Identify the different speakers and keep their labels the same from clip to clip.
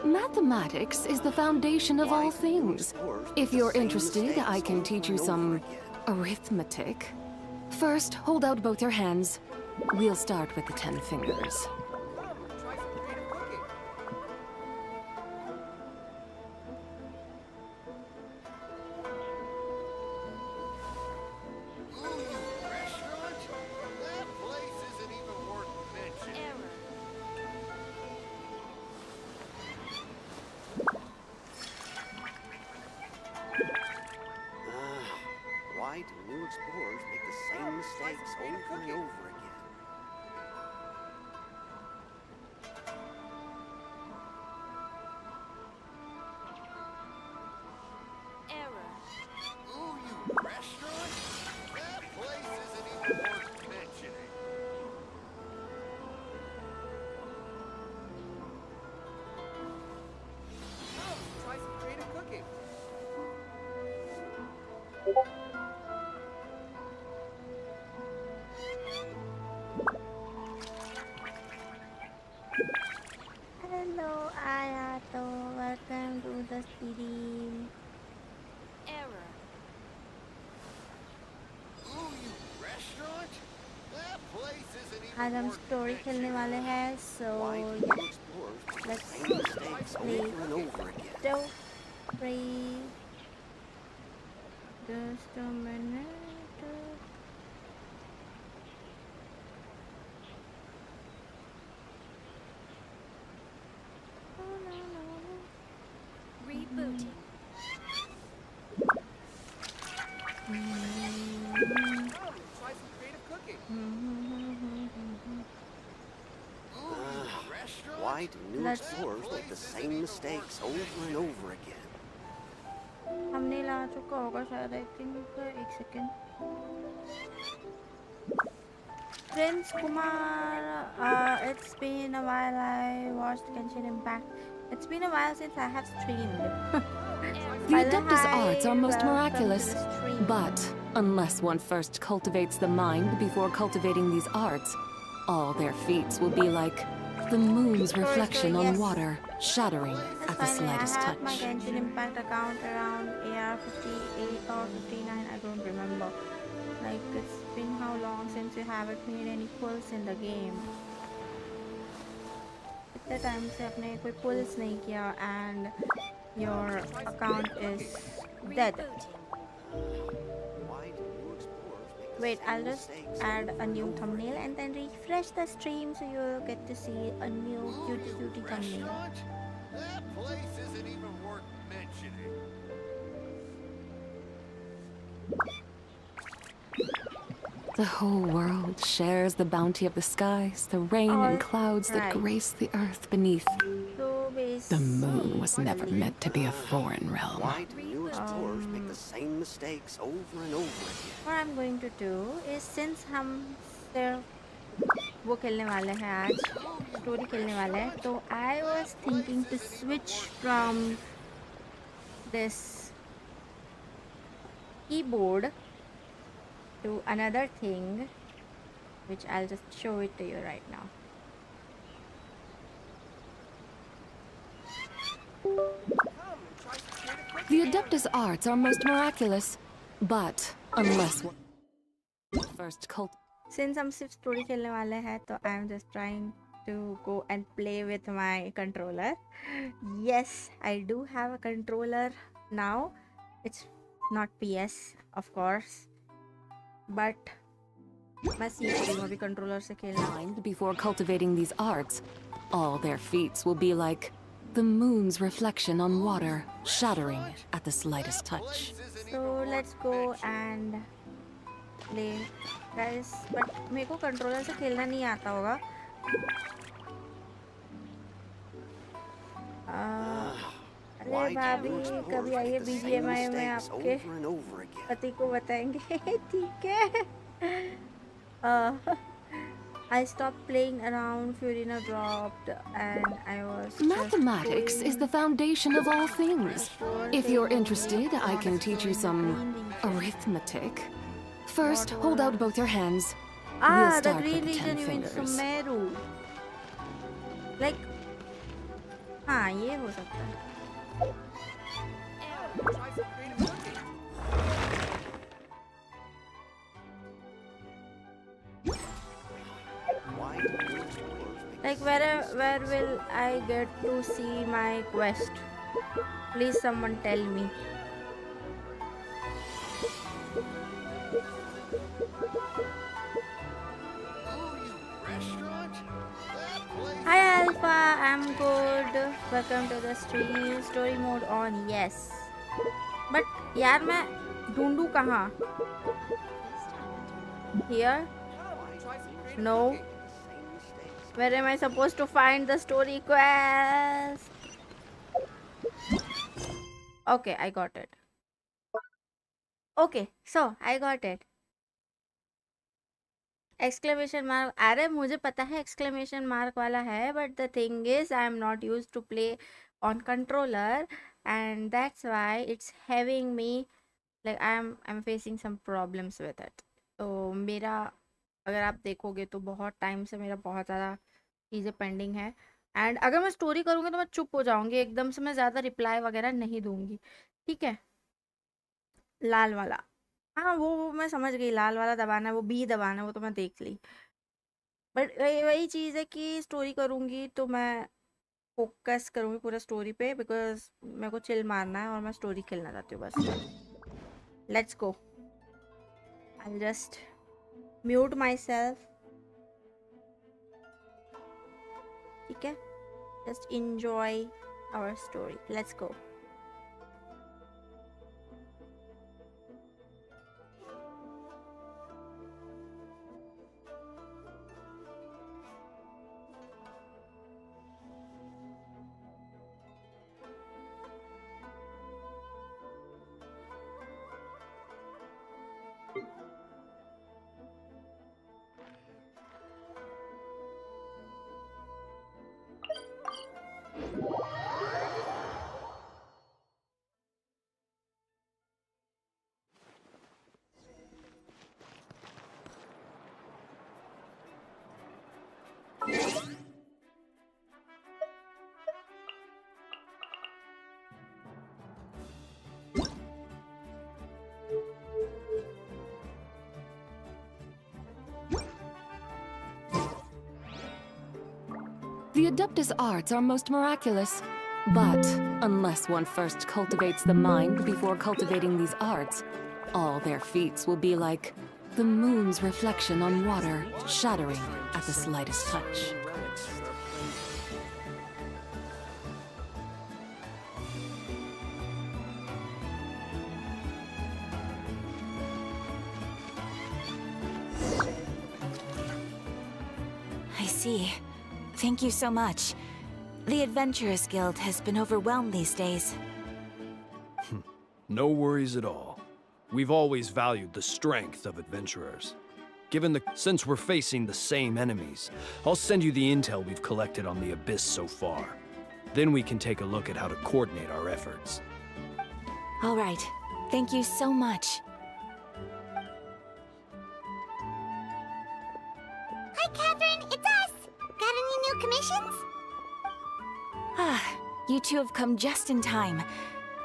Speaker 1: Mathematics is the foundation of all things. If you're interested, I can teach you some arithmetic. First, hold out both your hands. We'll start with the 10 fingers.
Speaker 2: Why do new explorers make the same mistakes over and over again?
Speaker 3: Error.
Speaker 4: Ooh, you restaurant? That place isn't even worth mentioning. Oh, try some creative cooking.
Speaker 5: Hello, Ayato. Welcome to the stream.
Speaker 3: Error.
Speaker 4: Ooh, you restaurant? That place isn't even
Speaker 5: आज हम
Speaker 4: worth
Speaker 5: story खेलने
Speaker 4: mentioning.
Speaker 5: वाले हैं, so
Speaker 2: Why do
Speaker 5: yeah,
Speaker 2: new explorers make the
Speaker 5: let's
Speaker 2: same mistakes
Speaker 5: play.
Speaker 2: over and over again?
Speaker 5: Don't breathe. Just a minute.
Speaker 3: Rebooting.
Speaker 4: Oh, try some creative cooking. Ooh, you restaurant?
Speaker 2: Why do new
Speaker 5: Let's-
Speaker 2: explorers make the same mistakes over and over again?
Speaker 5: हमने ला चुका होगा शायद, I think. एक second. Prince Kumar, it's been a while I watched Genshin Impact. It's been a while since I have streamed.
Speaker 1: The
Speaker 5: Well,
Speaker 1: Adeptus
Speaker 5: hi,
Speaker 1: arts are most
Speaker 5: welcome to
Speaker 1: miraculous.
Speaker 5: the stream.
Speaker 1: But unless one first cultivates the mind before cultivating these arts, all their feats will be like the moon's reflection on
Speaker 5: yes.
Speaker 1: water, shattering at the
Speaker 5: Finally,
Speaker 1: slightest
Speaker 5: I have my
Speaker 1: touch.
Speaker 5: Genshin Impact account around AR 58 or 59, I don't remember. Like, it's been how long since you haven't made any pulls in the game? इतने time से आपने कोई pulls नहीं किया and your account is dead.
Speaker 3: Rebooting.
Speaker 2: Why do new explorers make the
Speaker 5: Wait,
Speaker 2: same
Speaker 5: I'll just
Speaker 2: mistakes
Speaker 5: add
Speaker 2: over
Speaker 5: a new
Speaker 2: and over
Speaker 5: thumbnail
Speaker 2: again?
Speaker 5: and then refresh the stream so you'll get to see a new
Speaker 4: Ooh,
Speaker 5: cutie
Speaker 4: you
Speaker 5: cutie thumbnail.
Speaker 4: restaurant? That place isn't even worth mentioning.
Speaker 1: The whole world shares the bounty of the skies, the rain and clouds that
Speaker 5: Alright.
Speaker 1: grace the earth beneath.
Speaker 5: So
Speaker 1: The moon was never
Speaker 5: basically,
Speaker 1: meant to be a foreign realm.
Speaker 2: Why do new explorers make the same mistakes over and over again?
Speaker 5: what I'm going to do is, since हम सिर्फ वो खेलने वाले हैं आज, story खेलने वाले हैं, तो I was thinking to switch from this keyboard to another thing, which I'll just show it to you right now.
Speaker 4: Come, try some creative cooking.
Speaker 1: The Adeptus arts are most miraculous, but unless one first
Speaker 5: Since हम सिर्फ story खेलने वाले हैं, तो I am just trying to go and play with my controller. Yes, I do have a controller now. It's not PS, of course, but मैं सीख रही हूँ अभी controller से खेलना.
Speaker 1: mind before cultivating these arts, all their feats will be like the moon's reflection on water, shattering at the slightest touch.
Speaker 5: So let's go and play, guys. But मेरे को controller से खेलना नहीं आता होगा. अरे
Speaker 2: Why do
Speaker 5: भाभी,
Speaker 2: new explorers
Speaker 5: कभी आइए
Speaker 2: make the same
Speaker 5: BGMI में
Speaker 2: mistakes
Speaker 5: आपके
Speaker 2: over and over again?
Speaker 5: पति को बताएंगे. ठीक है. I stopped playing around. Fiorina dropped, and I was.
Speaker 1: Mathematics is the foundation of all things. If you're interested, I can teach you some arithmetic. First, hold out both your hands. We'll
Speaker 5: The
Speaker 1: start
Speaker 5: green
Speaker 1: with the 10
Speaker 5: region, you mean
Speaker 1: fingers.
Speaker 5: Sumeru. Like, हाँ ये हो सकता है.
Speaker 4: Try some creative cooking.
Speaker 2: Why do explorers make
Speaker 5: Like where will I get to see my quest? Please someone tell me.
Speaker 4: Oh, you restaurant? That place
Speaker 5: Hi Alpha, I'm good. Welcome to the stream. Story mode on, yes. But यार मैं ढूंढूं कहाँ? Here?
Speaker 4: Try some creative
Speaker 5: No.
Speaker 4: cooking.
Speaker 2: the same mistakes?
Speaker 5: Where am I supposed to find the story quest? Okay, I got it. Okay, so I got it. Exclamation mark. अरे मुझे पता है exclamation mark वाला है, but the thing is I am not used to play on controller, and that's why it's having me like I'm facing some problems with it. तो मेरा अगर आप देखोगे तो बहुत टाइम से मेरा बहुत ज़्यादा चीज़ें पेंडिंग है, एंड अगर मैं स्टोरी करूँगी तो मैं चुप हो जाऊँगी एकदम से, मैं ज़्यादा रिप्लाई वगैरह नहीं दूँगी. ठीक है. लाल वाला, हाँ वो मैं समझ गई, लाल वाला दबाना है, वो बी दबाना है, वो तो मैं देख ली. बट वही चीज़ है कि स्टोरी करूँगी तो मैं फोकस करूँगी पूरा स्टोरी पे, बिकॉज मेरे को चिल मारना है और मैं स्टोरी खेलना चाहती हूँ बस. Let's go. I just mute my सेल्फ. ठीक है. Just enjoy our story. Let's go.
Speaker 1: The Adeptus arts are most miraculous. But unless one first cultivates the mind before cultivating these arts, all their feats will be like the moon's reflection on water, shattering at the slightest touch.
Speaker 6: I see. Thank you so much. The Adventurers Guild has been overwhelmed these days.
Speaker 7: No worries at all. We've always valued the strength of adventurers. Since we're facing the same enemies, I'll send you the intel we've collected on the Abyss so far. Then we can take a look at how to coordinate our efforts.
Speaker 6: All right. Thank you so much.
Speaker 8: Hi, Catherine. It's us. Got any new commissions?
Speaker 6: Ah, you two have come just in time.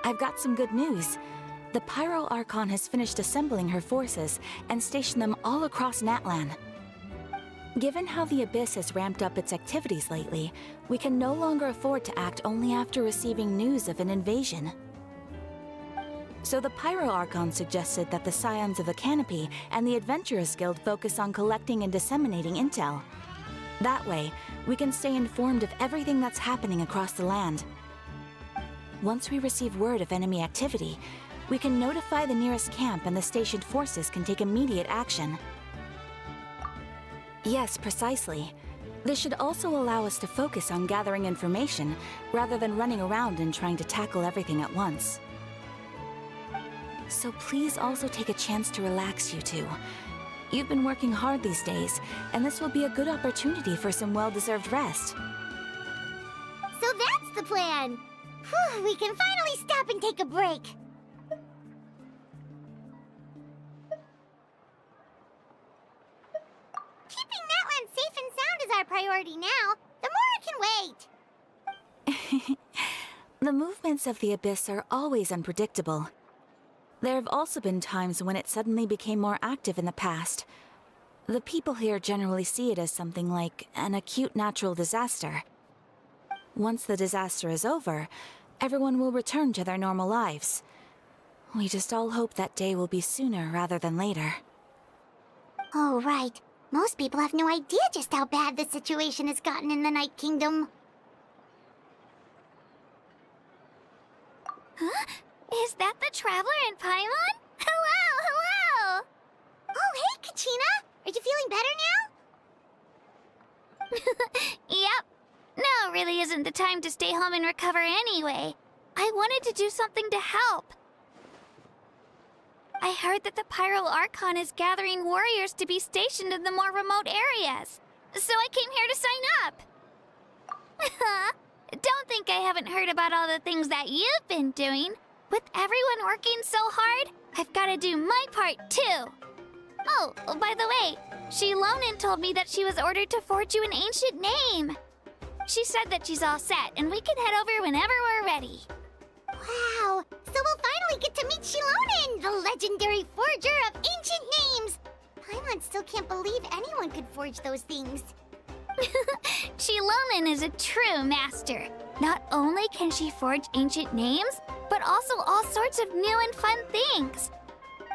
Speaker 6: I've got some good news. The Pyro Archon has finished assembling her forces and stationed them all across Natlan. Given how the Abyss has ramped up its activities lately, we can no longer afford to act only after receiving news of an invasion. So the Pyro Archon suggested that the Scions of the Canopy and the Adventurers Guild focus on collecting and disseminating intel. That way, we can stay informed of everything that's happening across the land. Once we receive word of enemy activity, we can notify the nearest camp and the stationed forces can take immediate action. Yes, precisely. This should also allow us to focus on gathering information rather than running around and trying to tackle everything at once. So please also take a chance to relax, you two. You've been working hard these days, and this will be a good opportunity for some well-deserved rest.
Speaker 8: So that's the plan. Whew, we can finally stop and take a break. Keeping Natlan safe and sound is our priority now. The more it can wait.
Speaker 6: The movements of the Abyss are always unpredictable. There have also been times when it suddenly became more active in the past. The people here generally see it as something like an acute natural disaster. Once the disaster is over, everyone will return to their normal lives. We just all hope that day will be sooner rather than later.
Speaker 8: Oh, right. Most people have no idea just how bad the situation has gotten in the Night Kingdom.
Speaker 3: Huh? Is that the Traveler in Paimon? Hello, hello!
Speaker 8: Oh, hey, Kachina! Are you feeling better now?
Speaker 3: Yep. Now really isn't the time to stay home and recover anyway. I wanted to do something to help. I heard that the Pyro Archon is gathering warriors to be stationed in the more remote areas. So I came here to sign up. Don't think I haven't heard about all the things that you've been doing. With everyone working so hard, I've got to do my part too. Oh, by the way, Shilonin told me that she was ordered to forge you an ancient name. She said that she's all set, and we can head over whenever we're ready.
Speaker 8: Wow! So we'll finally get to meet Shilonin, the legendary forger of ancient names! Paimon still can't believe anyone could forge those things.
Speaker 3: Shilonin is a true master. Not only can she forge ancient names, but also all sorts of new and fun things.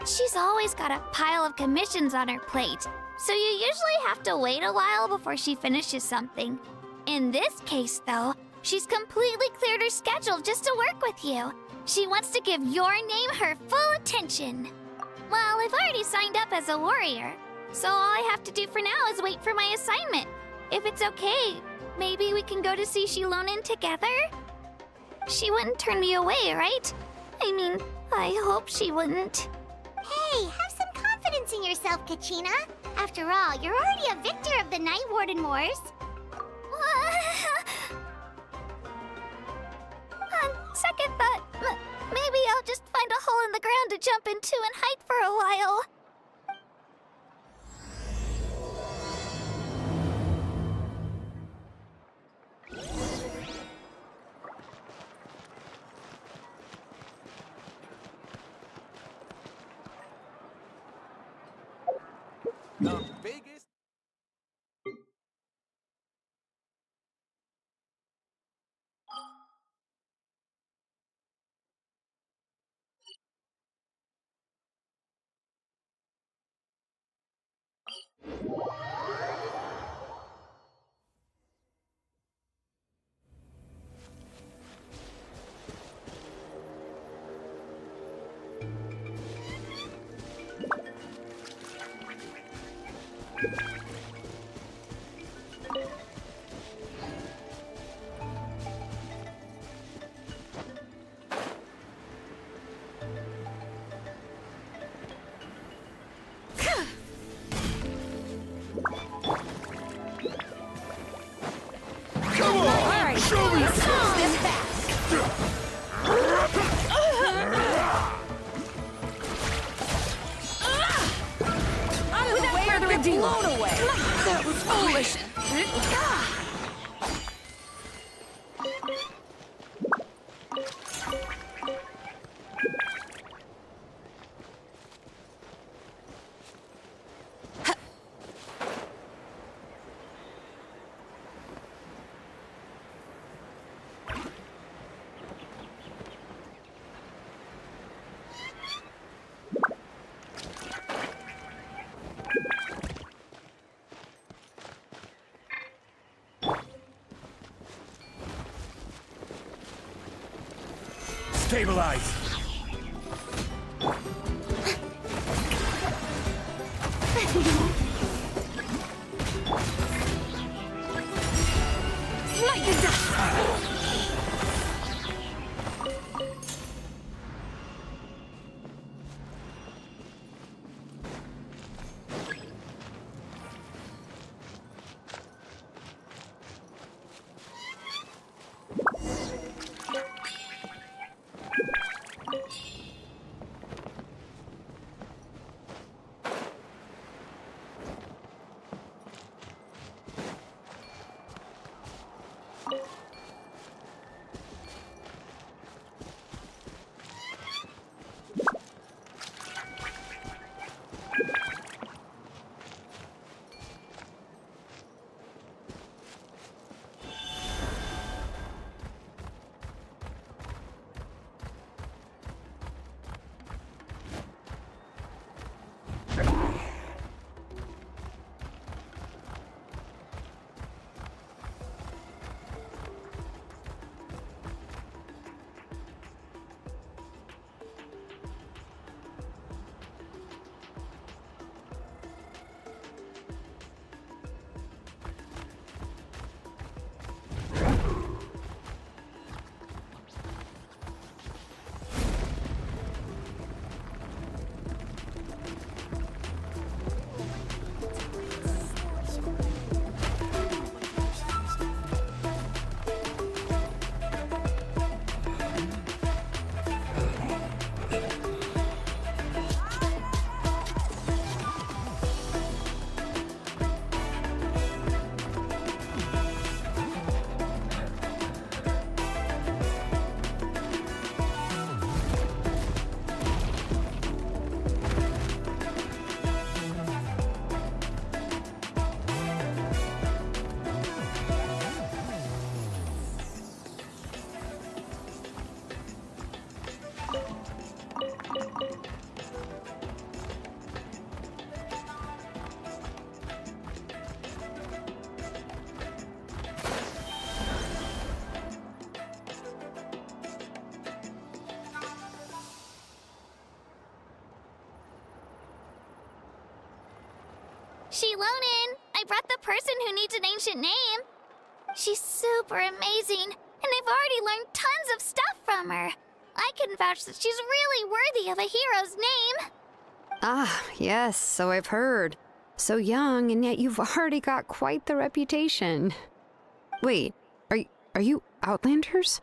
Speaker 3: She's always got a pile of commissions on her plate, so you usually have to wait a while before she finishes something. In this case, though, she's completely cleared her schedule just to work with you. She wants to give your name her full attention. Well, I've already signed up as a warrior, so all I have to do for now is wait for my assignment. If it's okay, maybe we can go to see Shilonin together? She wouldn't turn me away, right? I mean, I hope she wouldn't.
Speaker 8: Hey, have some confidence in yourself, Kachina. After all, you're already a victor of the Night Warden Wars.
Speaker 3: On second thought, maybe I'll just find a hole in the ground to jump into and hide for a while.
Speaker 4: The biggest.
Speaker 9: Stabilize!
Speaker 3: Shilonin, I brought the person who needs an ancient name. She's super amazing, and I've already learned tons of stuff from her. I can vouch that she's really worthy of a hero's name.
Speaker 9: Ah, yes, so I've heard. So young, and yet you've already got quite the reputation. Wait, are you Outlanders?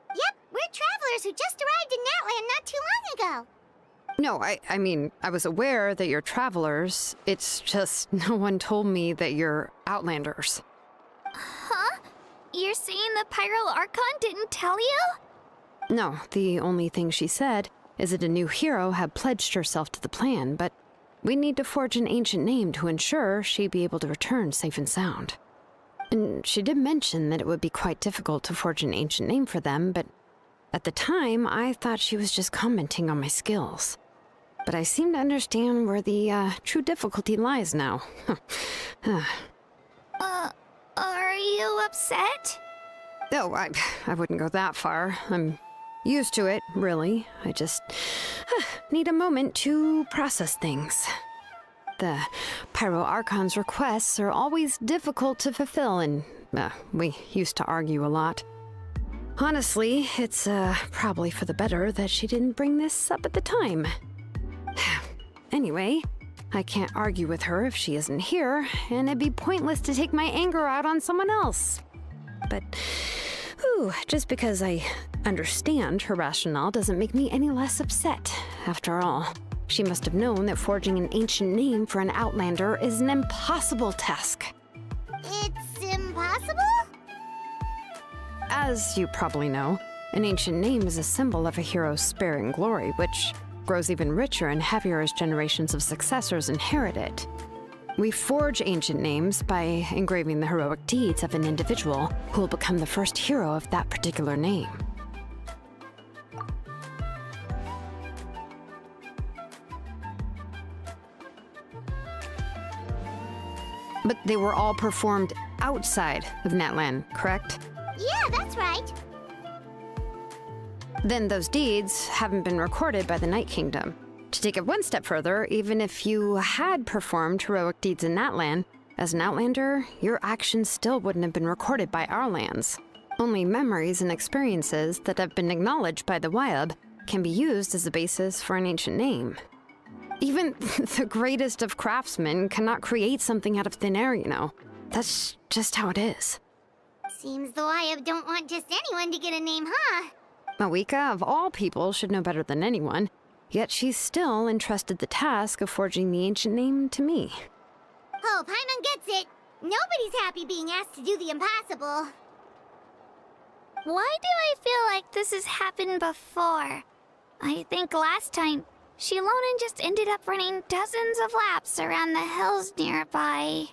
Speaker 8: Yep, we're travelers who just arrived in Natland not too long ago.
Speaker 9: No, I mean, I was aware that you're travelers. It's just no one told me that you're Outlanders.
Speaker 3: Huh? You're saying the Pyro Archon didn't tell you?
Speaker 9: No, the only thing she said is that a new hero had pledged herself to the plan, but we need to forge an ancient name to ensure she'd be able to return safe and sound. And she did mention that it would be quite difficult to forge an ancient name for them, but at the time, I thought she was just commenting on my skills. But I seem to understand where the true difficulty lies now.
Speaker 3: Are you upset?
Speaker 9: Oh, I wouldn't go that far. I'm used to it, really. I just need a moment to process things. The Pyro Archon's requests are always difficult to fulfill, and we used to argue a lot. Honestly, it's probably for the better that she didn't bring this up at the time. Anyway, I can't argue with her if she isn't here, and it'd be pointless to take my anger out on someone else. But, just because I understand her rationale doesn't make me any less upset. After all, she must have known that forging an ancient name for an Outlander is an impossible task.
Speaker 8: It's impossible?
Speaker 9: As you probably know, an ancient name is a symbol of a hero's spirit and glory, which grows even richer and heavier as generations of successors inherit it. We forge ancient names by engraving the heroic deeds of an individual who will become the first hero of that particular name. But they were all performed outside of Natlan, correct?
Speaker 8: Yeah, that's right.
Speaker 9: Then those deeds haven't been recorded by the Night Kingdom. To take it one step further, even if you had performed heroic deeds in Natlan, as an Outlander, your actions still wouldn't have been recorded by our lands. Only memories and experiences that have been acknowledged by the Wyab can be used as a basis for an ancient name. Even the greatest of craftsmen cannot create something out of thin air, you know. That's just how it is.
Speaker 8: Seems the Wyab don't want just anyone to get a name, huh?
Speaker 9: Mawika, of all people, should know better than anyone, yet she's still entrusted the task of forging the ancient name to me.
Speaker 8: Oh, Paimon gets it. Nobody's happy being asked to do the impossible.
Speaker 3: Why do I feel like this has happened before? I think last time, Shilonin just ended up running dozens of laps around the hills nearby.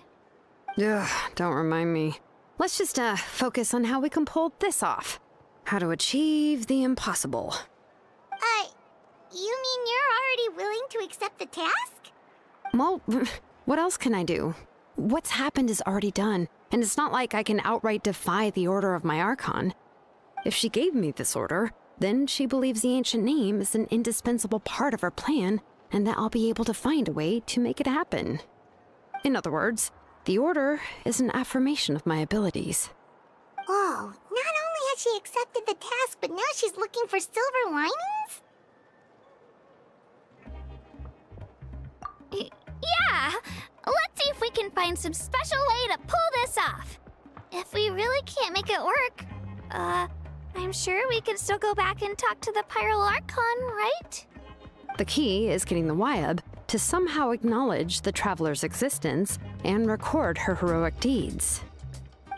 Speaker 9: Ugh, don't remind me. Let's just focus on how we can pull this off. How to achieve the impossible.
Speaker 8: You mean you're already willing to accept the task?
Speaker 9: Well, what else can I do? What's happened is already done, and it's not like I can outright defy the order of my Archon. If she gave me this order, then she believes the ancient name is an indispensable part of her plan, and that I'll be able to find a way to make it happen. In other words, the order is an affirmation of my abilities.
Speaker 8: Whoa, not only has she accepted the task, but now she's looking for silver linings?
Speaker 3: Yeah! Let's see if we can find some special way to pull this off. If we really can't make it work, I'm sure we can still go back and talk to the Pyro Archon, right?
Speaker 9: The key is getting the Wyab to somehow acknowledge the traveler's existence and record her heroic deeds.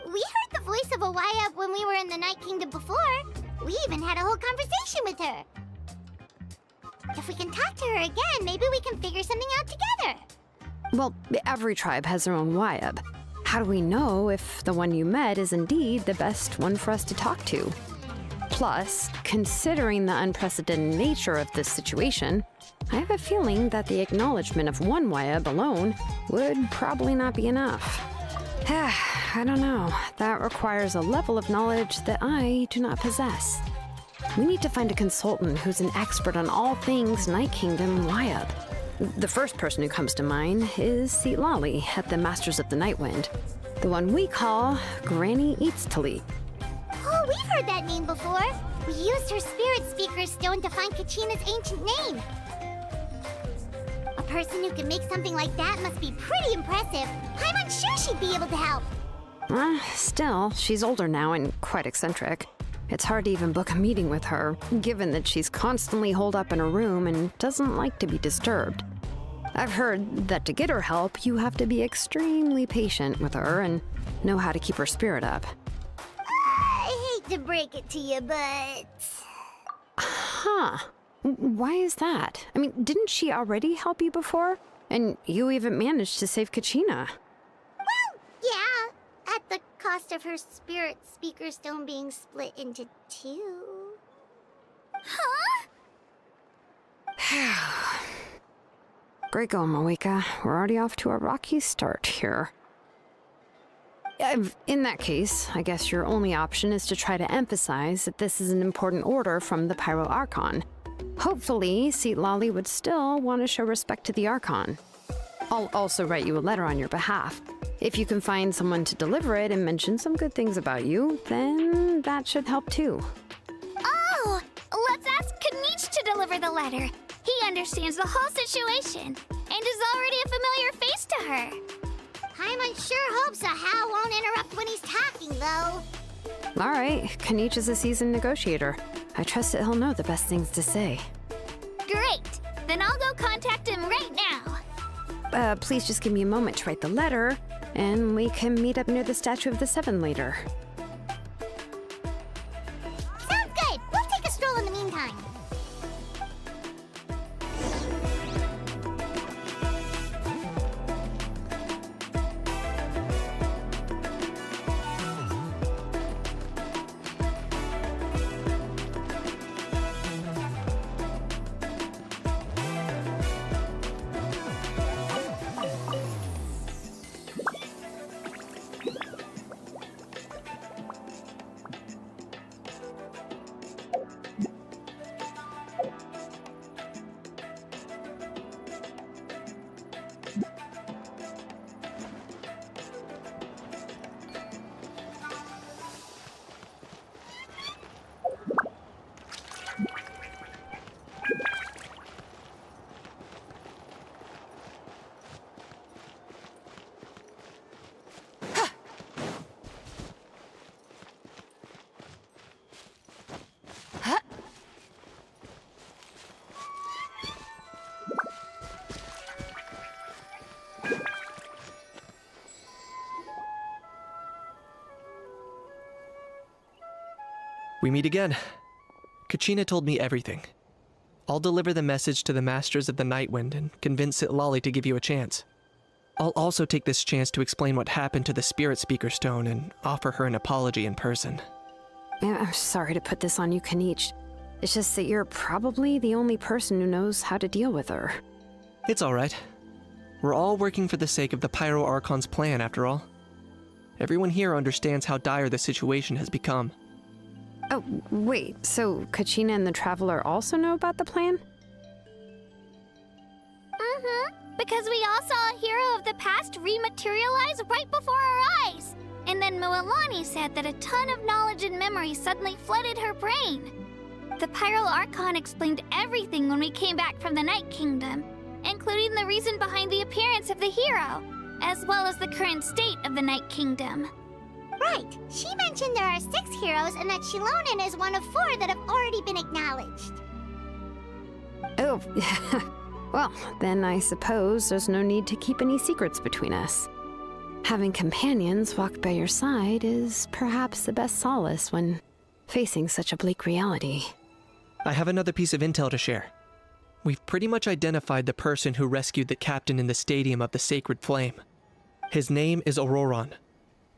Speaker 8: We heard the voice of a Wyab when we were in the Night Kingdom before. We even had a whole conversation with her. If we can talk to her again, maybe we can figure something out together.
Speaker 9: Well, every tribe has their own Wyab. How do we know if the one you met is indeed the best one for us to talk to? Plus, considering the unprecedented nature of this situation, I have a feeling that the acknowledgement of one Wyab alone would probably not be enough. I don't know. That requires a level of knowledge that I do not possess. We need to find a consultant who's an expert on all things Night Kingdom Wyab. The first person who comes to mind is Seatlali at the Masters of the Nightwind, the one we call Granny Eatstali.
Speaker 8: Oh, we've heard that name before. We used her spirit speaker stone to find Kachina's ancient name. A person who can make something like that must be pretty impressive. I'm unsure she'd be able to help.
Speaker 9: Still, she's older now and quite eccentric. It's hard to even book a meeting with her, given that she's constantly holed up in her room and doesn't like to be disturbed. I've heard that to get her help, you have to be extremely patient with her and know how to keep her spirit up.
Speaker 8: I hate to break it to you, but...
Speaker 9: Huh. Why is that? I mean, didn't she already help you before? And you even managed to save Kachina.
Speaker 8: Well, yeah. At the cost of her spirit speaker stone being split into two. Huh?
Speaker 9: Great going, Moeka. We're already off to a rocky start here. In that case, I guess your only option is to try to emphasize that this is an important order from the Pyro Archon. Hopefully, Seatlali would still want to show respect to the Archon. I'll also write you a letter on your behalf. If you can find someone to deliver it and mention some good things about you, then that should help too.
Speaker 3: Oh, let's ask Kanich to deliver the letter. He understands the whole situation and is already a familiar face to her.
Speaker 8: Paimon sure hopes a Hal won't interrupt when he's talking, though.
Speaker 9: All right, Kanich is a seasoned negotiator. I trust that he'll know the best things to say.
Speaker 3: Great. Then I'll go contact him right now.
Speaker 9: Please just give me a moment to write the letter, and we can meet up near the Statue of the Seven later.
Speaker 8: Sounds good. We'll take a stroll in the meantime.
Speaker 10: We meet again. Kachina told me everything. I'll deliver the message to the Masters of the Nightwind and convince Seatlali to give you a chance. I'll also take this chance to explain what happened to the Spirit Speaker Stone and offer her an apology in person.
Speaker 9: Yeah, I'm sorry to put this on you, Kanich. It's just that you're probably the only person who knows how to deal with her.
Speaker 10: It's all right. We're all working for the sake of the Pyro Archon's plan, after all. Everyone here understands how dire the situation has become.
Speaker 9: Oh, wait, so Kachina and the Traveler also know about the plan?
Speaker 3: Because we all saw a hero of the past rematerialize right before our eyes. And then Mualani said that a ton of knowledge and memory suddenly flooded her brain. The Pyro Archon explained everything when we came back from the Night Kingdom, including the reason behind the appearance of the hero, as well as the current state of the Night Kingdom.
Speaker 8: Right. She mentioned there are 6 heroes and that Shilonen is one of 4 that have already been acknowledged.
Speaker 9: Oh, well, then I suppose there's no need to keep any secrets between us. Having companions walk by your side is perhaps the best solace when facing such a bleak reality.
Speaker 10: I have another piece of intel to share. We've pretty much identified the person who rescued the captain in the Stadium of the Sacred Flame. His name is Auroron,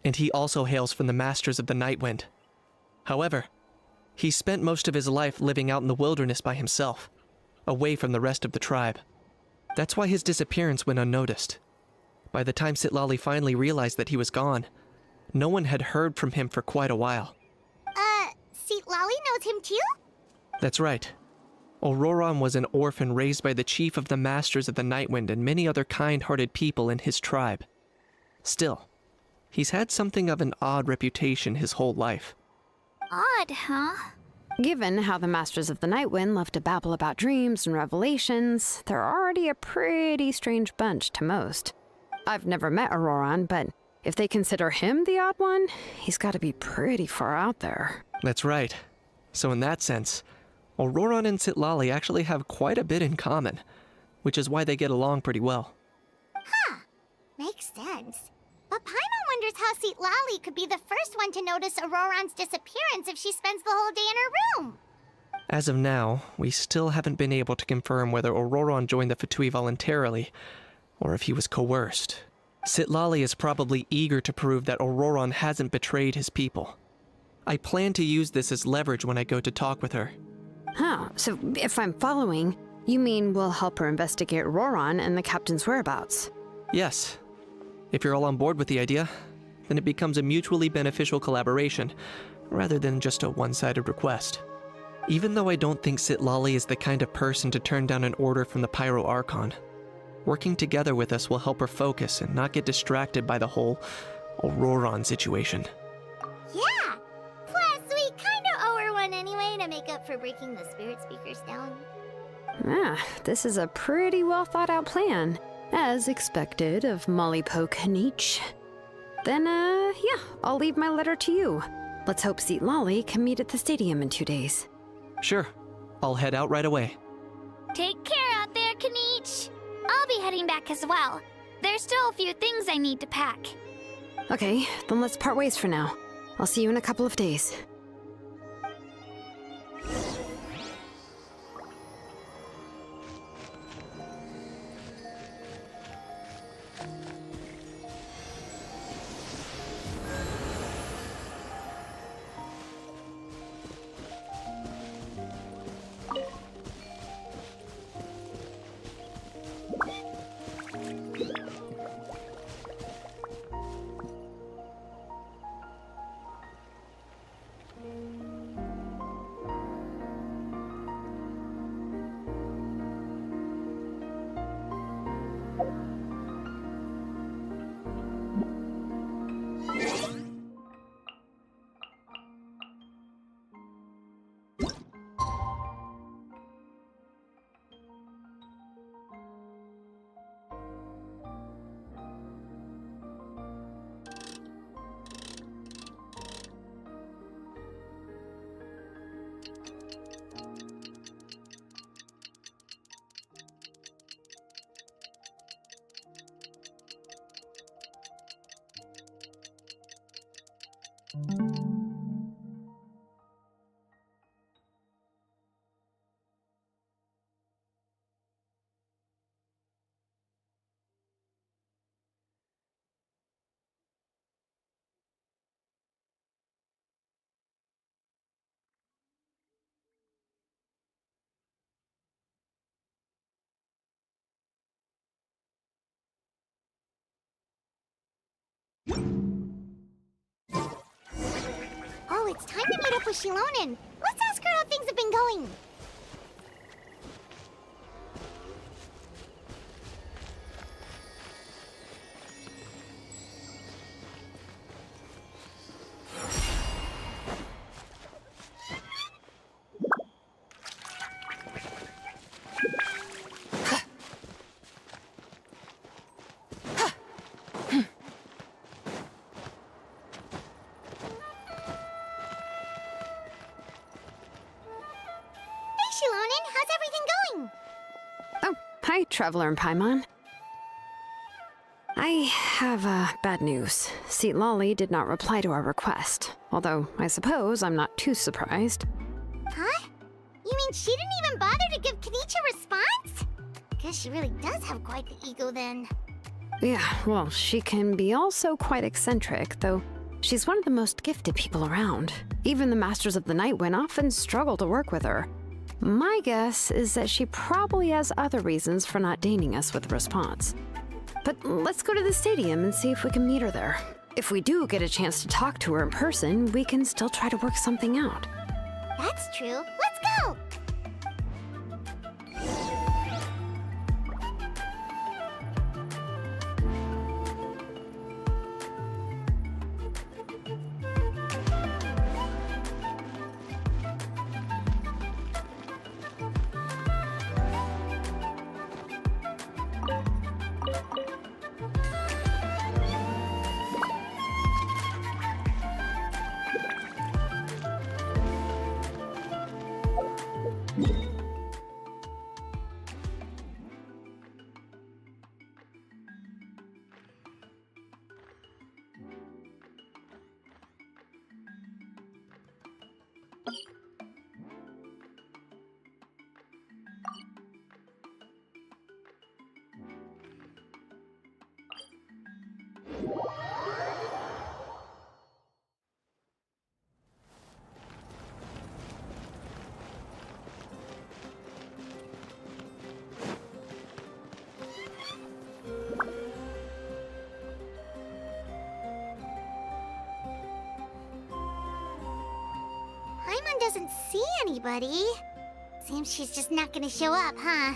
Speaker 10: and he also hails from the Masters of the Nightwind. However, he spent most of his life living out in the wilderness by himself, away from the rest of the tribe. That's why his disappearance went unnoticed. By the time Seatlali finally realized that he was gone, no one had heard from him for quite a while.
Speaker 8: Seatlali knows him too?
Speaker 10: That's right. Auroron was an orphan raised by the chief of the Masters of the Nightwind and many other kind-hearted people in his tribe. Still, he's had something of an odd reputation his whole life.
Speaker 3: Odd, huh?
Speaker 9: Given how the Masters of the Nightwind love to babble about dreams and revelations, they're already a pretty strange bunch to most. I've never met Auroron, but if they consider him the odd one, he's got to be pretty far out there.
Speaker 10: That's right. So in that sense, Auroron and Citlali actually have quite a bit in common, which is why they get along pretty well.
Speaker 8: Huh. Makes sense. But Paimon wonders how Citlali could be the first one to notice Auroron's disappearance if she spends the whole day in her room.
Speaker 10: As of now, we still haven't been able to confirm whether Auroron joined the Fatui voluntarily, or if he was coerced. Citlali is probably eager to prove that Auroron hasn't betrayed his people. I plan to use this as leverage when I go to talk with her.
Speaker 9: Huh, so if I'm following, you mean we'll help her investigate Auroron and the captain's whereabouts?
Speaker 10: Yes. If you're all on board with the idea, then it becomes a mutually beneficial collaboration, rather than just a one-sided request. Even though I don't think Citlali is the kind of person to turn down an order from the Pyro Archon, working together with us will help her focus and not get distracted by the whole Auroron situation.
Speaker 8: Yeah. Plus, we kinda owe her one anyway to make up for breaking the spirit speakers down.
Speaker 9: This is a pretty well thought out plan, as expected of Molly Poke Nietzsche. Then, yeah, I'll leave my letter to you. Let's hope Citlali can meet at the stadium in 2 days.
Speaker 10: Sure. I'll head out right away.
Speaker 3: Take care out there, Kaniche. I'll be heading back as well. There's still a few things I need to pack.
Speaker 9: Okay, then let's part ways for now. I'll see you in a couple of days.
Speaker 8: Oh, it's time to meet up with Shilonen. Let's ask her how things have been going. Shilonen, how's everything going?
Speaker 9: Oh, hi, Traveler and Paimon. I have bad news. Citlali did not reply to our request, although I suppose I'm not too surprised.
Speaker 8: Huh? You mean she didn't even bother to give Kaniche a response? Guess she really does have quite the ego then.
Speaker 9: Yeah, well, she can be also quite eccentric, though she's one of the most gifted people around. Even the Masters of the Nightwind often struggle to work with her. My guess is that she probably has other reasons for not deigning us with a response. But let's go to the stadium and see if we can meet her there. If we do get a chance to talk to her in person, we can still try to work something out.
Speaker 8: That's true. Let's go! Paimon doesn't see anybody. Seems she's just not gonna show up, huh?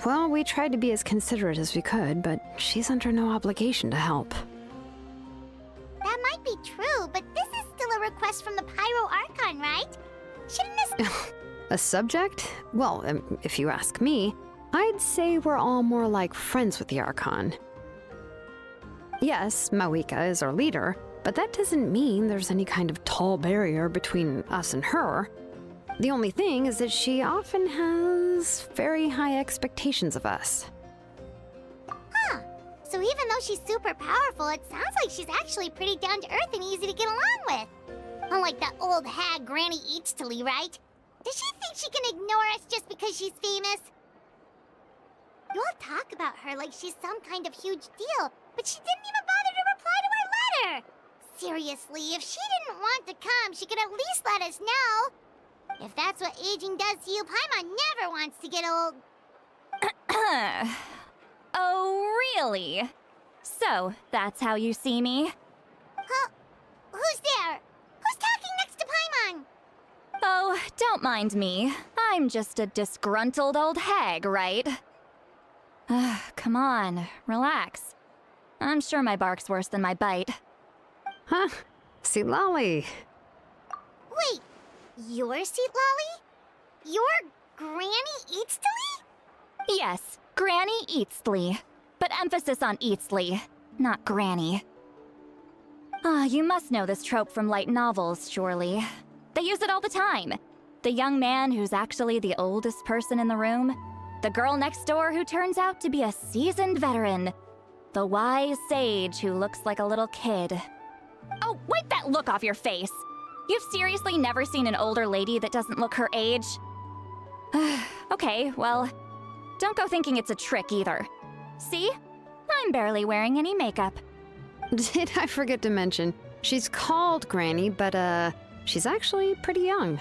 Speaker 9: Well, we tried to be as considerate as we could, but she's under no obligation to help.
Speaker 8: That might be true, but this is still a request from the Pyro Archon, right? Shouldn't this...
Speaker 9: A subject? Well, if you ask me, I'd say we're all more like friends with the Archon. Yes, Mawika is our leader, but that doesn't mean there's any kind of tall barrier between us and her. The only thing is that she often has very high expectations of us.
Speaker 8: Huh. So even though she's super powerful, it sounds like she's actually pretty down to earth and easy to get along with. Unlike that old hag Granny Eatstily, right? Does she think she can ignore us just because she's famous? You all talk about her like she's some kind of huge deal, but she didn't even bother to reply to our letter! Seriously, if she didn't want to come, she could at least let us know. If that's what aging does to you, Paimon never wants to get old.
Speaker 11: Oh, really? So, that's how you see me?
Speaker 8: Huh? Who's there? Who's talking next to Paimon?
Speaker 11: Oh, don't mind me. I'm just a disgruntled old hag, right? Come on, relax. I'm sure my bark's worse than my bite.
Speaker 9: Huh? See, Lolly.
Speaker 8: Wait, you're Seat Lolly? You're Granny Eatstily?
Speaker 11: Yes, Granny Eatsley. But emphasis on Eatsley, not Granny. You must know this trope from light novels, surely. They use it all the time. The young man who's actually the oldest person in the room. The girl next door who turns out to be a seasoned veteran. The wise sage who looks like a little kid. Oh, wipe that look off your face! You've seriously never seen an older lady that doesn't look her age? Okay, well, don't go thinking it's a trick either. See? I'm barely wearing any makeup.
Speaker 9: Did I forget to mention, she's called Granny, but she's actually pretty young.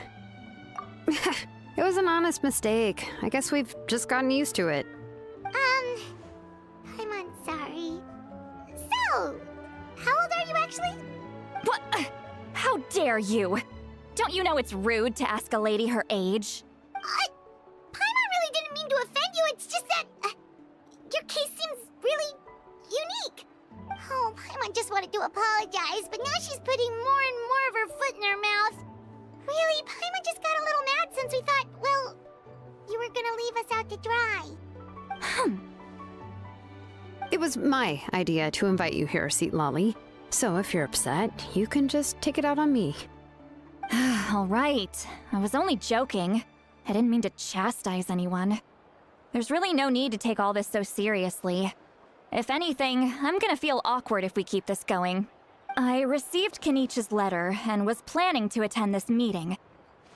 Speaker 9: It was an honest mistake. I guess we've just gotten used to it.
Speaker 8: I'm sorry. So, how old are you actually?
Speaker 11: What? How dare you? Don't you know it's rude to ask a lady her age?
Speaker 8: Paimon really didn't mean to offend you, it's just that... your case seems really unique. Oh, Paimon just wanted to apologize, but now she's putting more and more of her foot in her mouth. Really, Paimon just got a little mad since we thought, well, you were gonna leave us out to dry.
Speaker 9: It was my idea to invite you here, Seat Lolly. So if you're upset, you can just take it out on me.
Speaker 11: All right. I was only joking. I didn't mean to chastise anyone. There's really no need to take all this so seriously. If anything, I'm gonna feel awkward if we keep this going. I received Kenichi's letter and was planning to attend this meeting.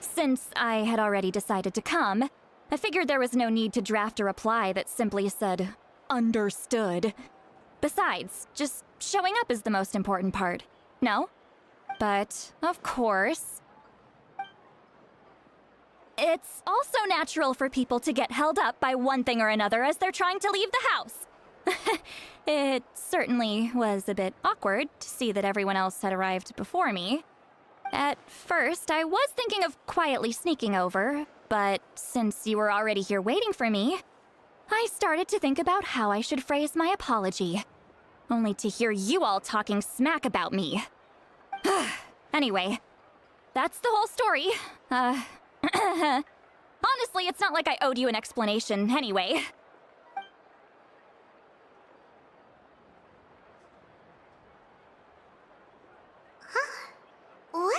Speaker 11: Since I had already decided to come, I figured there was no need to draft a reply that simply said, "Understood." Besides, just showing up is the most important part. No? But, of course... It's also natural for people to get held up by one thing or another as they're trying to leave the house. It certainly was a bit awkward to see that everyone else had arrived before me. At first, I was thinking of quietly sneaking over, but since you were already here waiting for me, I started to think about how I should phrase my apology. Only to hear you all talking smack about me. Anyway, that's the whole story. Honestly, it's not like I owed you an explanation anyway.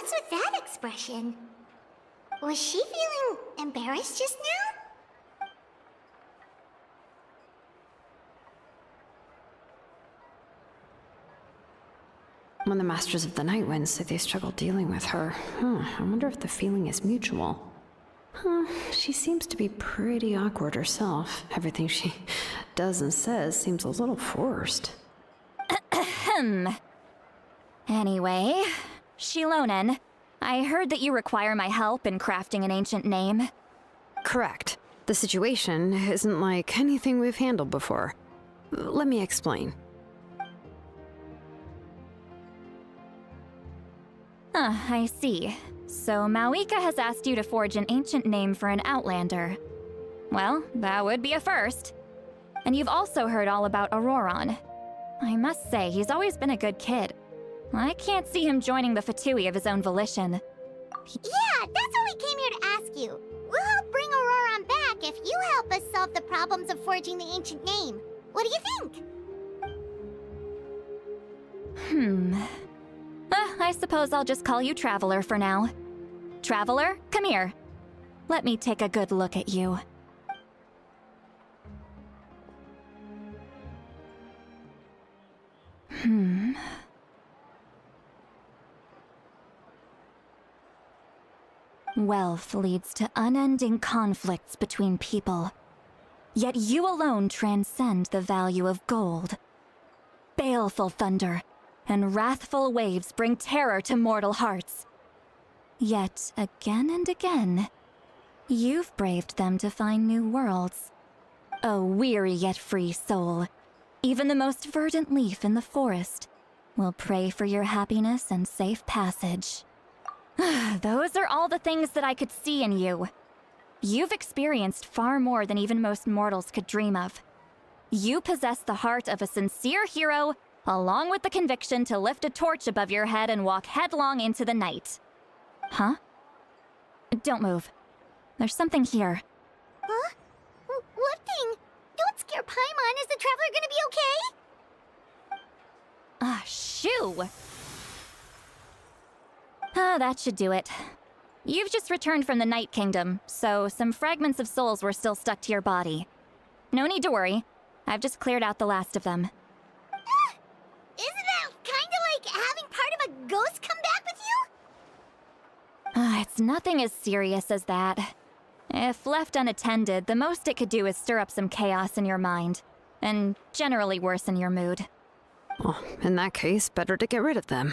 Speaker 8: What's with that expression? Was she feeling embarrassed just now?
Speaker 9: When the Masters of the Night Wind say they struggle dealing with her, I wonder if the feeling is mutual. She seems to be pretty awkward herself. Everything she does and says seems a little forced.
Speaker 11: Anyway, Shilonen, I heard that you require my help in crafting an ancient name.
Speaker 9: Correct. The situation isn't like anything we've handled before. Let me explain.
Speaker 11: I see. So Mawika has asked you to forge an ancient name for an Outlander. Well, that would be a first. And you've also heard all about Auroron. I must say, he's always been a good kid. I can't see him joining the Fatui of his own volition.
Speaker 8: Yeah, that's what we came here to ask you. We'll help bring Auroron back if you help us solve the problems of forging the ancient name. What do you think?
Speaker 11: I suppose I'll just call you Traveler for now. Traveler, come here. Let me take a good look at you. Wealth leads to unending conflicts between people. Yet you alone transcend the value of gold. Baleful thunder and wrathful waves bring terror to mortal hearts. Yet, again and again, you've braved them to find new worlds. O weary yet free soul, even the most verdant leaf in the forest will pray for your happiness and safe passage. Those are all the things that I could see in you. You've experienced far more than even most mortals could dream of. You possess the heart of a sincere hero, along with the conviction to lift a torch above your head and walk headlong into the night. Huh? Don't move. There's something here.
Speaker 8: Huh? What thing? Don't scare Paimon. Is the Traveler gonna be okay?
Speaker 11: Shoo! That should do it. You've just returned from the Night Kingdom, so some fragments of souls were still stuck to your body. No need to worry. I've just cleared out the last of them.
Speaker 8: Isn't that kinda like having part of a ghost come back with you?
Speaker 11: It's nothing as serious as that. If left unattended, the most it could do is stir up some chaos in your mind, and generally worsen your mood.
Speaker 9: Well, in that case, better to get rid of them.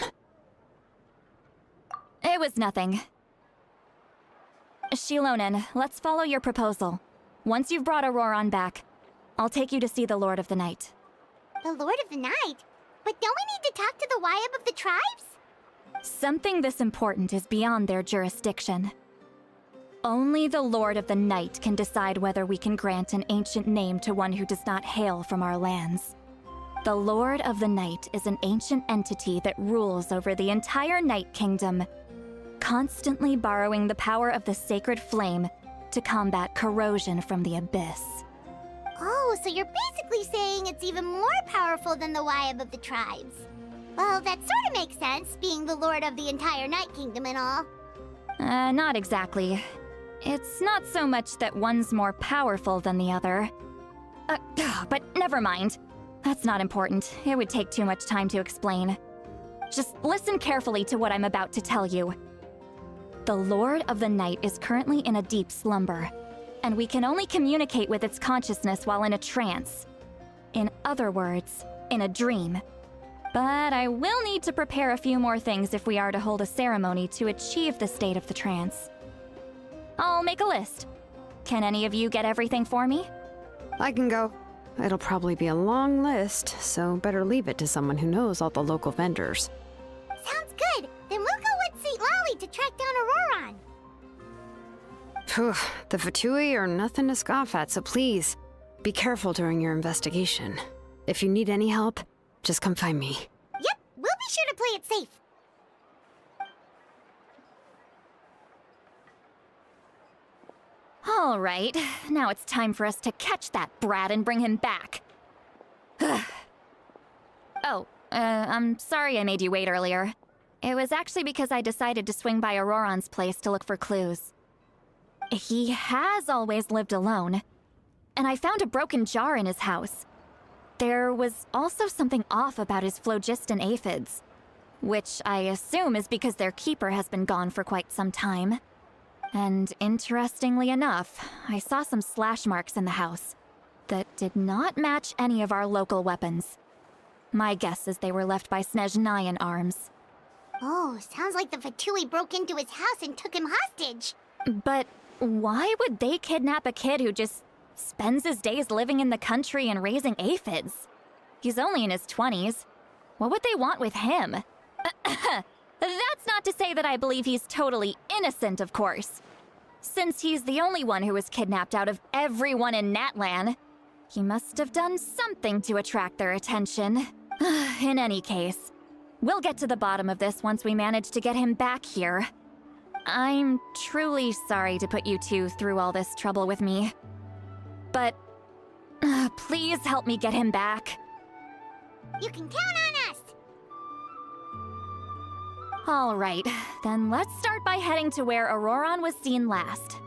Speaker 11: It was nothing. Shilonen, let's follow your proposal. Once you've brought Auroron back, I'll take you to see the Lord of the Night.
Speaker 8: The Lord of the Night? But don't we need to talk to the Wyab of the tribes?
Speaker 11: Something this important is beyond their jurisdiction. Only the Lord of the Night can decide whether we can grant an ancient name to one who does not hail from our lands. The Lord of the Night is an ancient entity that rules over the entire Night Kingdom, constantly borrowing the power of the sacred flame to combat corrosion from the abyss.
Speaker 8: Oh, so you're basically saying it's even more powerful than the Wyab of the tribes. Well, that sort of makes sense, being the lord of the entire Night Kingdom and all.
Speaker 11: Not exactly. It's not so much that one's more powerful than the other. But never mind. That's not important. It would take too much time to explain. Just listen carefully to what I'm about to tell you. The Lord of the Night is currently in a deep slumber, and we can only communicate with its consciousness while in a trance. In other words, in a dream. But I will need to prepare a few more things if we are to hold a ceremony to achieve the state of the trance. I'll make a list. Can any of you get everything for me?
Speaker 9: I can go. It'll probably be a long list, so better leave it to someone who knows all the local vendors.
Speaker 8: Sounds good. Then we'll go with St. Lolly to track down Auroron.
Speaker 9: Phew, the Fatui are nothing to scoff at, so please, be careful during your investigation. If you need any help, just come find me.
Speaker 8: Yep, we'll be sure to play it safe.
Speaker 11: All right, now it's time for us to catch that brat and bring him back. I'm sorry I made you wait earlier. It was actually because I decided to swing by Auroron's place to look for clues. He has always lived alone, and I found a broken jar in his house. There was also something off about his phlogiston aphids, which I assume is because their keeper has been gone for quite some time. And interestingly enough, I saw some slash marks in the house that did not match any of our local weapons. My guess is they were left by Snezhnayan arms.
Speaker 8: Oh, sounds like the Fatui broke into his house and took him hostage.
Speaker 11: But why would they kidnap a kid who just spends his days living in the country and raising aphids? He's only in his 20s. What would they want with him? That's not to say that I believe he's totally innocent, of course. Since he's the only one who was kidnapped out of everyone in Natlan, he must have done something to attract their attention. In any case, we'll get to the bottom of this once we manage to get him back here. I'm truly sorry to put you two through all this trouble with me. But please help me get him back.
Speaker 8: You can count on us!
Speaker 11: All right, then let's start by heading to where Auroron was seen last.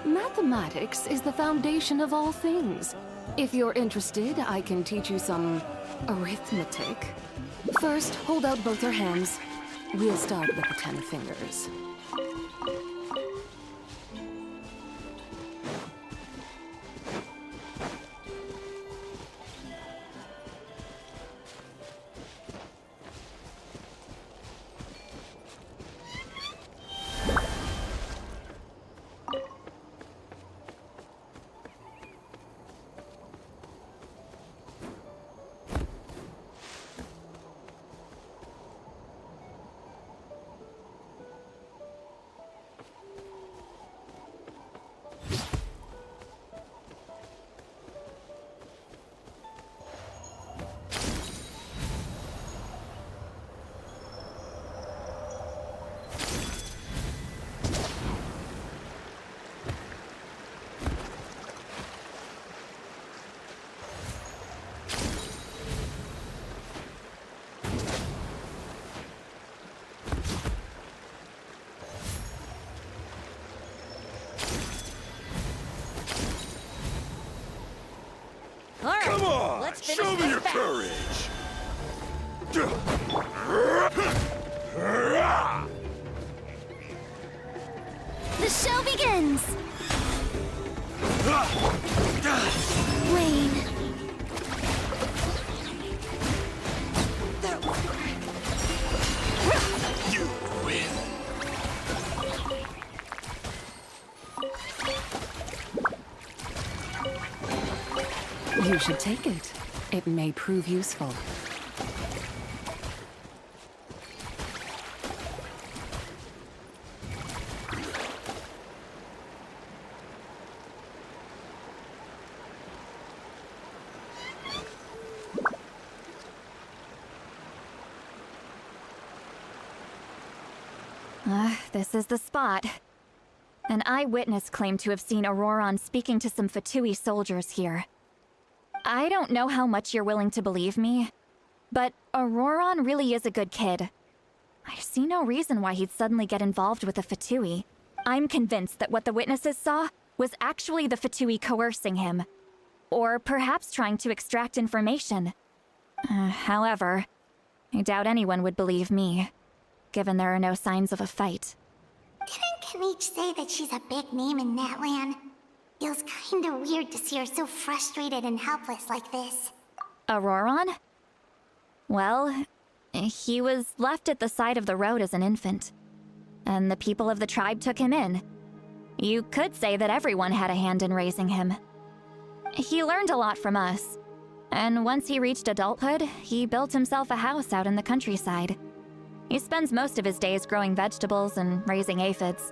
Speaker 1: Mathematics is the foundation of all things. If you're interested, I can teach you some arithmetic. First, hold out both your hands. We'll start with the 10 fingers.
Speaker 4: Come on! Show me your courage!
Speaker 3: The show begins! Rain.
Speaker 4: You win!
Speaker 1: You should take it. It may prove useful.
Speaker 11: This is the spot. An eyewitness claimed to have seen Auroron speaking to some Fatui soldiers here. I don't know how much you're willing to believe me, But Auroron really is a good kid. I see no reason why he'd suddenly get involved with the Fatui. I'm convinced that what the witnesses saw was actually the Fatui coercing him. Or perhaps trying to extract information. However, I doubt anyone would believe me, given there are no signs of a fight.
Speaker 8: Didn't Kanich say that she's a big name in Natlan? Feels kinda weird to see her so frustrated and helpless like this.
Speaker 11: Auroron? Well, he was left at the side of the road as an infant. And the people of the tribe took him in. You could say that everyone had a hand in raising him. He learned a lot from us. And once he reached adulthood, he built himself a house out in the countryside. He spends most of his days growing vegetables and raising aphids,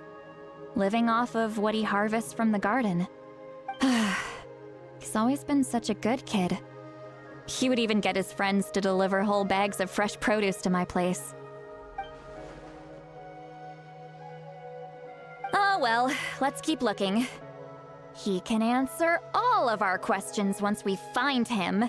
Speaker 11: living off of what he harvests from the garden. He's always been such a good kid. He would even get his friends to deliver whole bags of fresh produce to my place. Oh well, let's keep looking. He can answer all of our questions once we find him.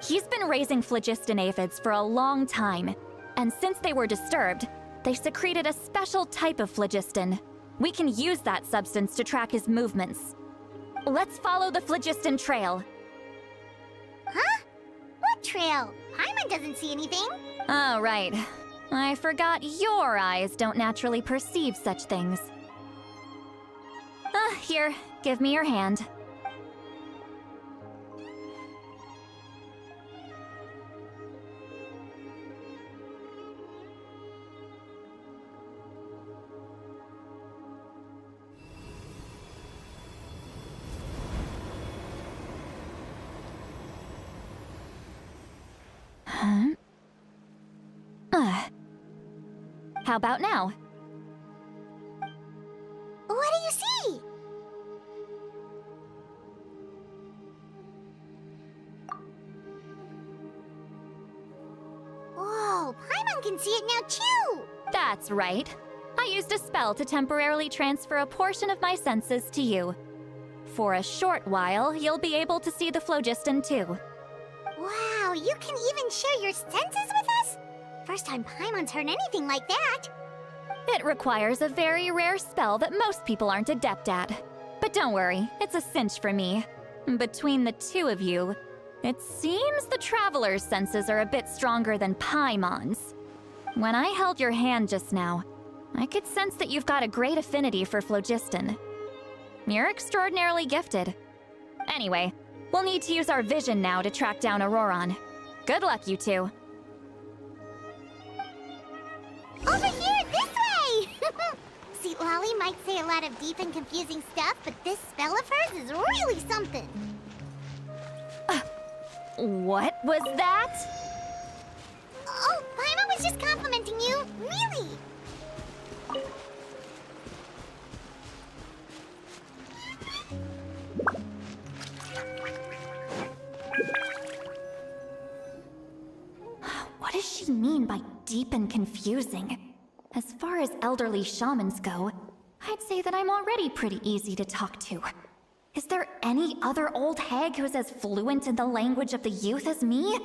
Speaker 11: He's been raising phlogiston aphids for a long time, and since they were disturbed, they secreted a special type of phlogiston. We can use that substance to track his movements. Let's follow the phlogiston trail.
Speaker 8: Huh? What trail? Paimon doesn't see anything.
Speaker 11: Oh, right. I forgot your eyes don't naturally perceive such things. Here, give me your hand. Huh? How about now?
Speaker 8: What do you see? Whoa, Paimon can see it now too!
Speaker 11: That's right. I used a spell to temporarily transfer a portion of my senses to you. For a short while, you'll be able to see the phlogiston too.
Speaker 8: Wow, you can even share your senses with us? First time Paimon's heard anything like that.
Speaker 11: It requires a very rare spell that most people aren't adept at. But don't worry, it's a cinch for me. Between the two of you, it seems the Traveler's senses are a bit stronger than Paimon's. When I held your hand just now, I could sense that you've got a great affinity for phlogiston. You're extraordinarily gifted. Anyway, we'll need to use our vision now to track down Auroron. Good luck, you two.
Speaker 8: Over here, this way! See, Lolly might say a lot of deep and confusing stuff, but this spell of hers is really something.
Speaker 11: What was that?
Speaker 8: Oh, Paimon was just complimenting you. Really?
Speaker 11: What does she mean by deep and confusing? As far as elderly shamans go, I'd say that I'm already pretty easy to talk to. Is there any other old hag who's as fluent in the language of the youth as me?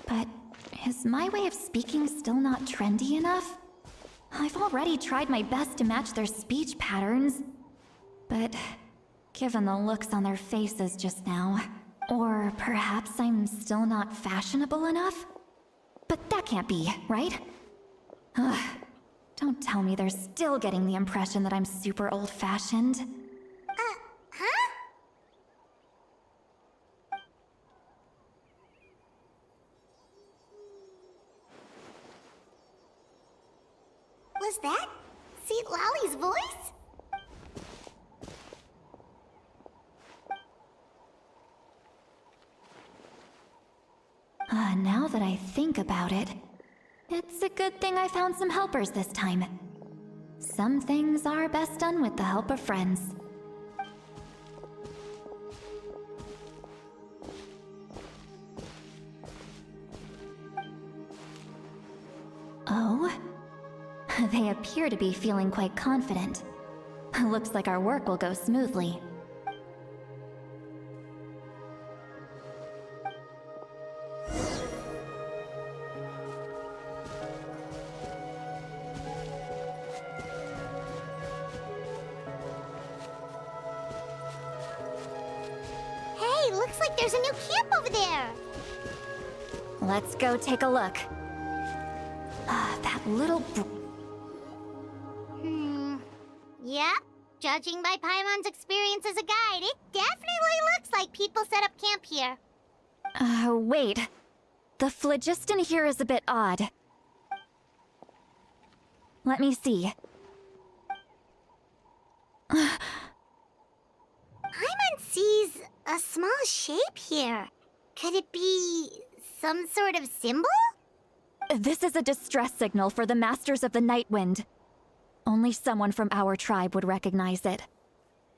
Speaker 11: But is my way of speaking still not trendy enough? I've already tried my best to match their speech patterns. But given the looks on their faces just now, or perhaps I'm still not fashionable enough? But that can't be, right? Don't tell me they're still getting the impression that I'm super old-fashioned.
Speaker 8: Huh? Was that Seat Lolly's voice?
Speaker 11: Now that I think about it, it's a good thing I found some helpers this time. Some things are best done with the help of friends. Oh? They appear to be feeling quite confident. Looks like our work will go smoothly.
Speaker 8: Looks like there's a new camp over there.
Speaker 11: Let's go take a look. That little
Speaker 8: Yep. Judging by Paimon's experience as a guide, it definitely looks like people set up camp here.
Speaker 11: Wait. The phlogiston here is a bit odd. Let me see.
Speaker 8: Paimon sees a small shape here. Could it be some sort of symbol?
Speaker 11: This is a distress signal for the Masters of the Night Wind. Only someone from our tribe would recognize it.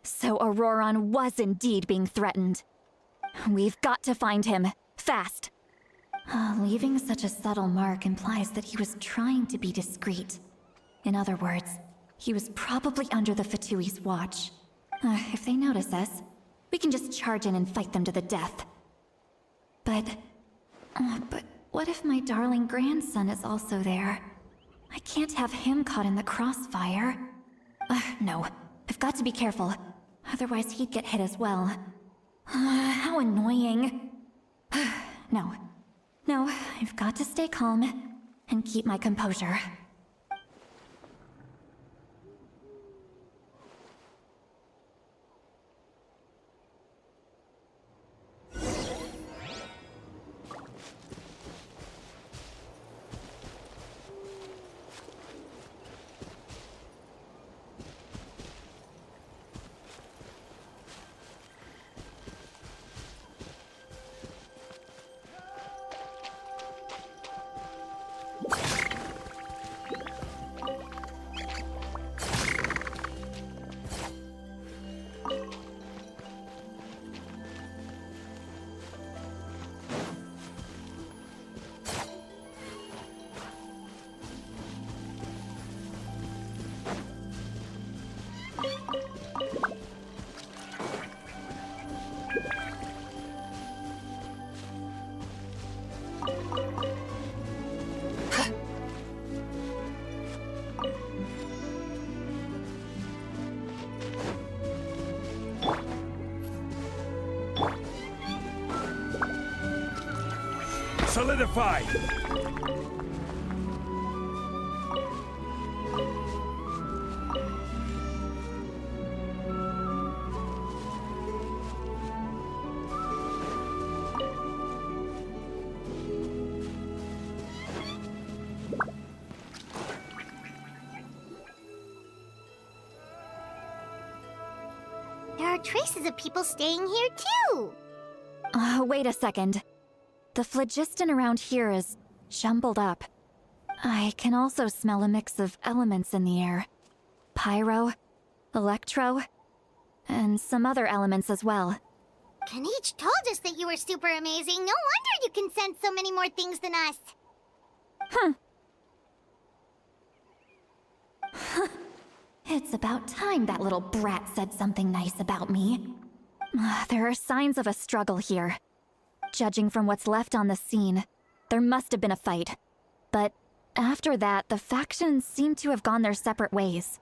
Speaker 11: So Auroron was indeed being threatened. We've got to find him, fast. Leaving such a subtle mark implies that he was trying to be discreet. In other words, he was probably under the Fatui's watch. If they notice us, we can just charge in and fight them to the death. But what if my darling grandson is also there? I can't have him caught in the crossfire. No, I've got to be careful. Otherwise he'd get hit as well. How annoying. No, I've got to stay calm and keep my composure.
Speaker 12: Solidify!
Speaker 8: There are traces of people staying here too.
Speaker 11: Wait a second. The phlogiston around here is jumbled up. I can also smell a mix of elements in the air. Pyro, electro, and some other elements as well.
Speaker 8: Kanich told us that you were super amazing. No wonder you can sense so many more things than us.
Speaker 11: It's about time that little brat said something nice about me. There are signs of a struggle here. Judging from what's left on the scene, there must have been a fight. But after that, the factions seem to have gone their separate ways.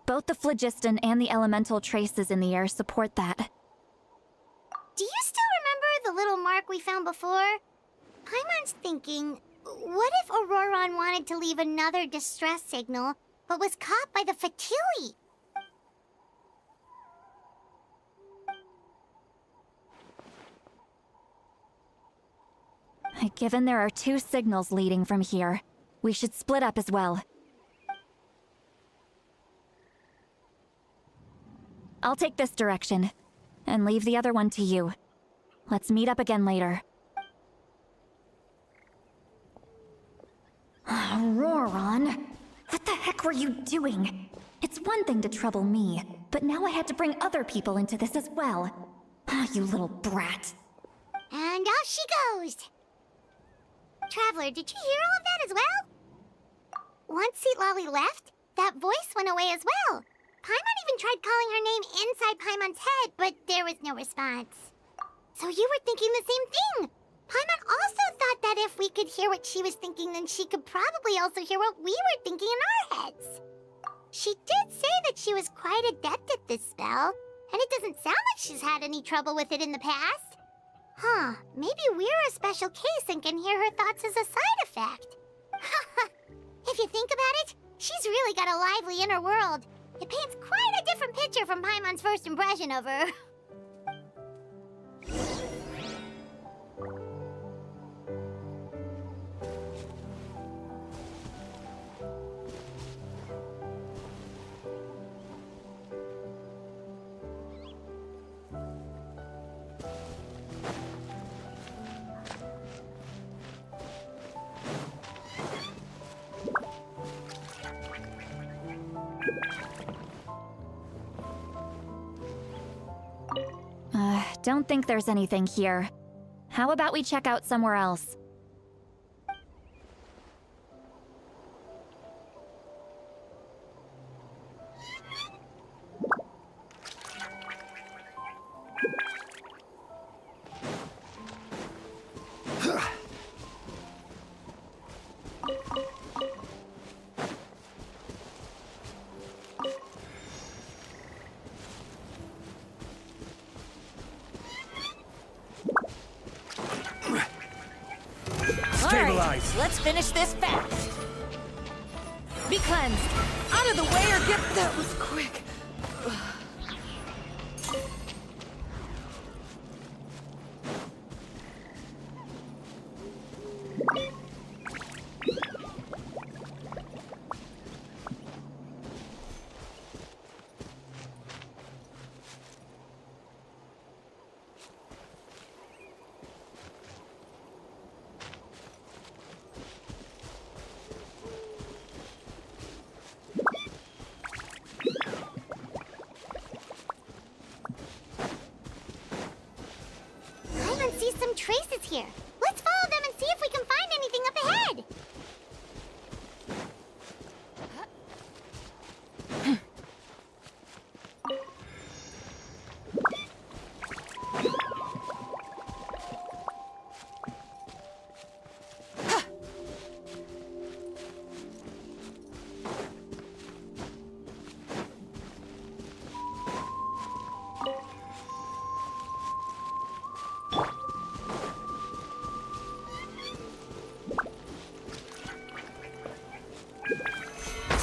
Speaker 11: Both the phlogiston and the elemental traces in the air support that.
Speaker 8: Do you still remember the little mark we found before? Paimon's thinking, what if Auroron wanted to leave another distress signal, but was caught by the Fatui?
Speaker 11: Given there are 2 signals leading from here, we should split up as well. I'll take this direction, and leave the other one to you. Let's meet up again later. Auroron! What the heck were you doing? It's one thing to trouble me, but now I had to bring other people into this as well. You little brat.
Speaker 8: And off she goes! Traveler, did you hear all of that as well? Once Seatlali left, that voice went away as well. Paimon even tried calling her name inside Paimon's head, but there was no response. So you were thinking the same thing! Paimon also thought that if we could hear what she was thinking, then she could probably also hear what we were thinking in our heads. She did say that she was quite adept at this spell, and it doesn't sound like she's had any trouble with it in the past. Huh, maybe we're a special case and can hear her thoughts as a side effect. If you think about it, she's really got a lively inner world. It paints quite a different picture from Paimon's first impression of her.
Speaker 11: Don't think there's anything here. How about we check out somewhere else?
Speaker 12: Stabilize.
Speaker 6: Let's finish this fast.
Speaker 11: Be cleansed!
Speaker 6: Out of the way or get... That was quick.
Speaker 8: Paimon sees some traces here. Let's follow them and see if we can find anything up ahead.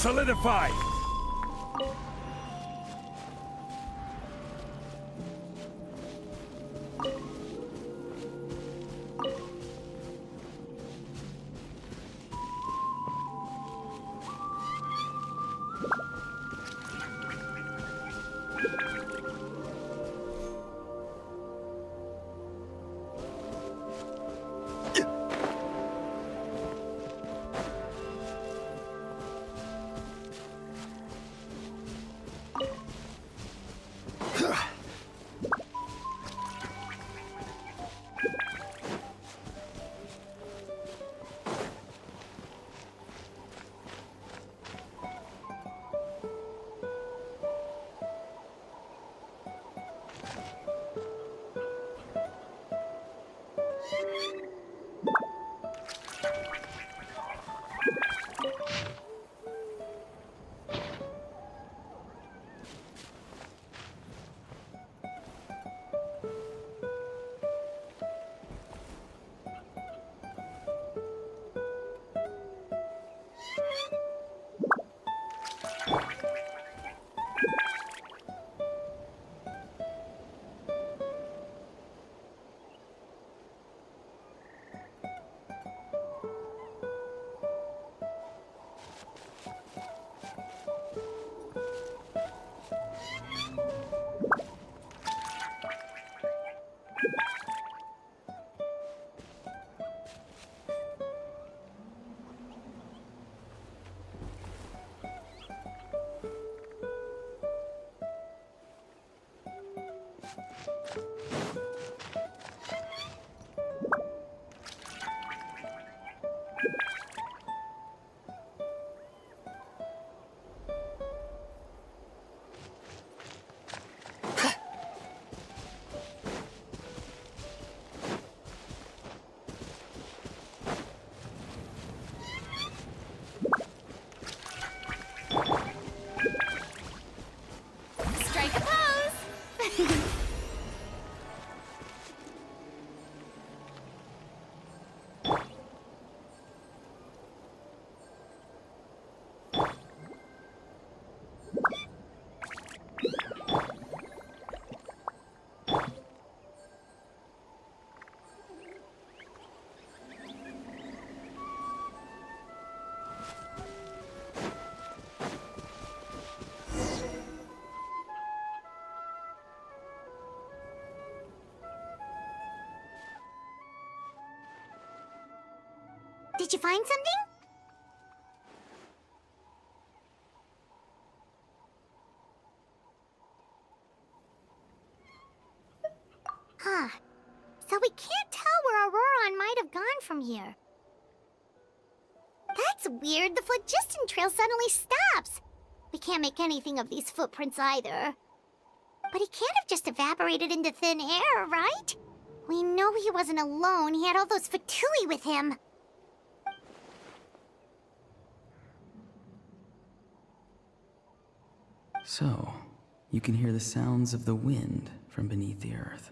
Speaker 12: Solidify.
Speaker 8: Did you find something? Huh. So we can't tell where Auroron might have gone from here. That's weird. The phlogiston trail suddenly stops. We can't make anything of these footprints either. But he can't have just evaporated into thin air, right? We know he wasn't alone. He had all those Fatui with him.
Speaker 13: So, you can hear the sounds of the wind from beneath the earth.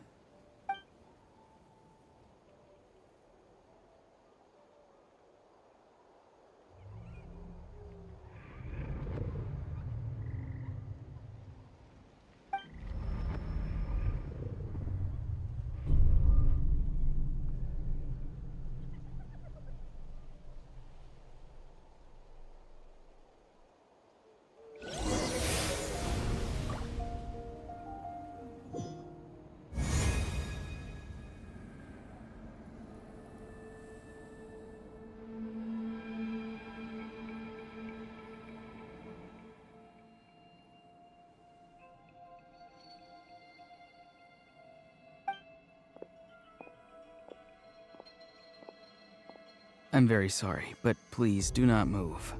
Speaker 13: I'm very sorry, but please do not move.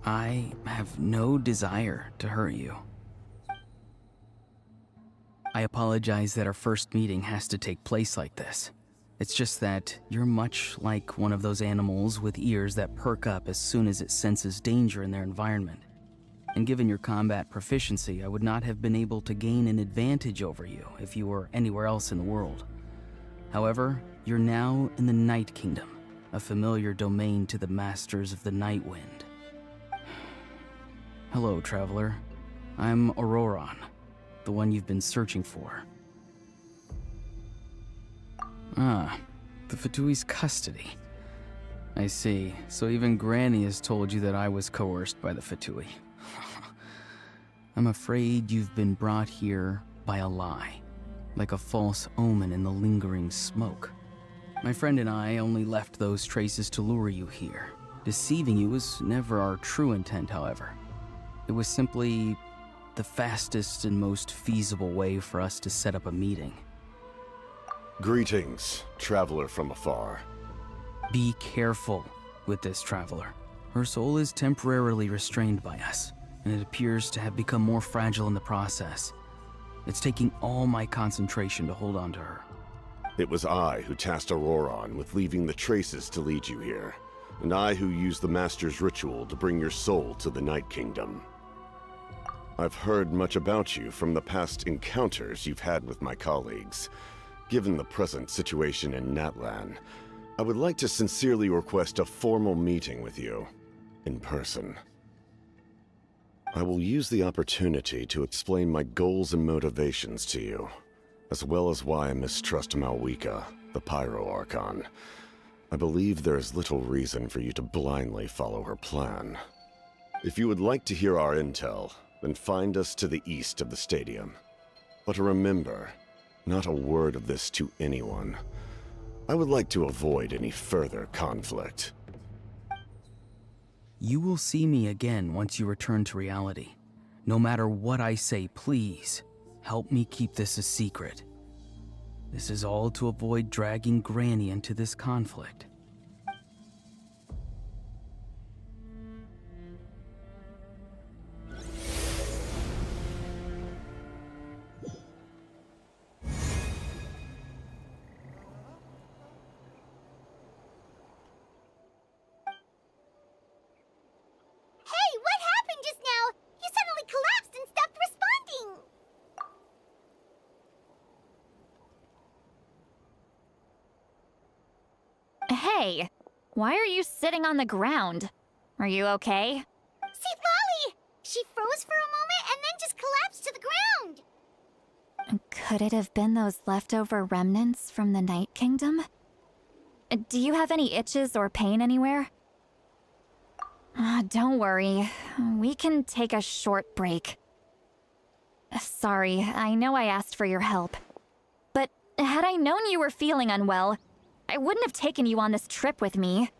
Speaker 13: I have no desire to hurt you. I apologize that our first meeting has to take place like this. It's just that you're much like one of those animals with ears that perk up as soon as it senses danger in their environment. And given your combat proficiency, I would not have been able to gain an advantage over you if you were anywhere else in the world. However, you're now in the Night Kingdom, a familiar domain to the masters of the Night Wind. Hello, traveler. I'm Auroron, the one you've been searching for. Ah, the Fatui's custody. I see. So even Granny has told you that I was coerced by the Fatui. I'm afraid you've been brought here by a lie, like a false omen in the lingering smoke. My friend and I only left those traces to lure you here. Deceiving you was never our true intent, however. It was simply the fastest and most feasible way for us to set up a meeting.
Speaker 14: Greetings, traveler from afar.
Speaker 13: Be careful with this traveler. Her soul is temporarily restrained by us, and it appears to have become more fragile in the process. It's taking all my concentration to hold on to her.
Speaker 14: It was I who tasked Auroron with leaving the traces to lead you here, and I who used the Master's ritual to bring your soul to the Night Kingdom. I've heard much about you from the past encounters you've had with my colleagues. Given the present situation in Natlan, I would like to sincerely request a formal meeting with you, in person. I will use the opportunity to explain my goals and motivations to you, as well as why I mistrust Malwika, the Pyro Archon. I believe there is little reason for you to blindly follow her plan. If you would like to hear our intel, then find us to the east of the stadium. But remember, not a word of this to anyone. I would like to avoid any further conflict.
Speaker 13: You will see me again once you return to reality. No matter what I say, please, help me keep this a secret. This is all to avoid dragging Granny into this conflict.
Speaker 11: Hey, why are you sitting on the ground? Are you okay?
Speaker 8: See, Lolly! She froze for a moment and then just collapsed to the ground!
Speaker 11: Could it have been those leftover remnants from the Night Kingdom? Do you have any itches or pain anywhere? Don't worry. We can take a short break. Sorry, I know I asked for your help. But had I known you were feeling unwell, I wouldn't have taken you on this trip with me.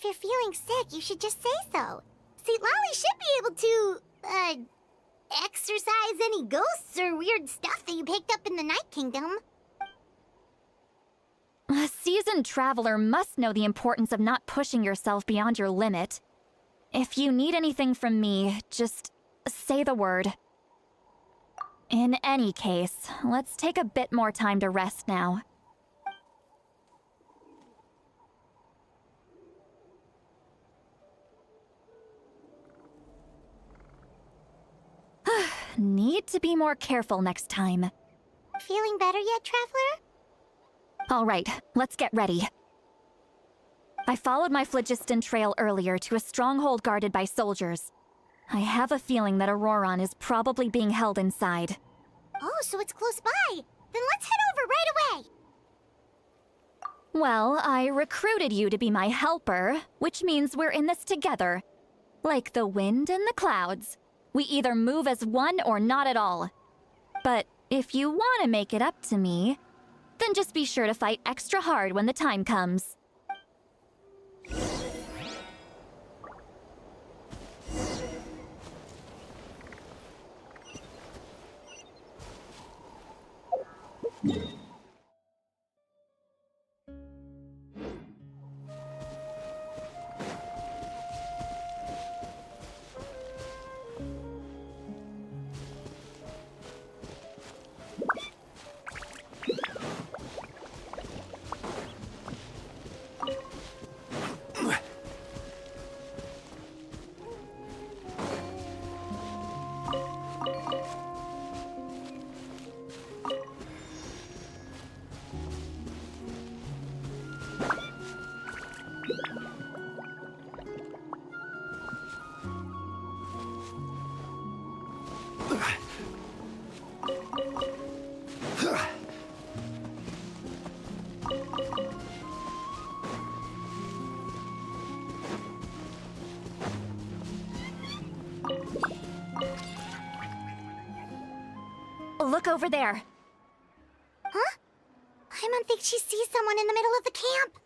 Speaker 8: you're feeling sick, you should just say so. St. Lolly should be able to, exorcise any ghosts or weird stuff that you picked up in the Night Kingdom.
Speaker 11: A seasoned traveler must know the importance of not pushing yourself beyond your limit. If you need anything from me, just say the word. In any case, let's take a bit more time to rest now. Need to be more careful next time.
Speaker 8: Feeling better yet, Traveler?
Speaker 11: All right, let's get ready. I followed my phlogiston trail earlier to a stronghold guarded by soldiers. I have a feeling that Auroron is probably being held inside.
Speaker 8: Oh, so it's close by. Then let's head over right away.
Speaker 11: Well, I recruited you to be my helper, which means we're in this together. Like the wind and the clouds. We either move as one or not at all. But if you want to make it up to me, then just be sure to fight extra hard when the time comes. Look over there.
Speaker 8: Huh? Paimon thinks she sees someone in the middle of the camp.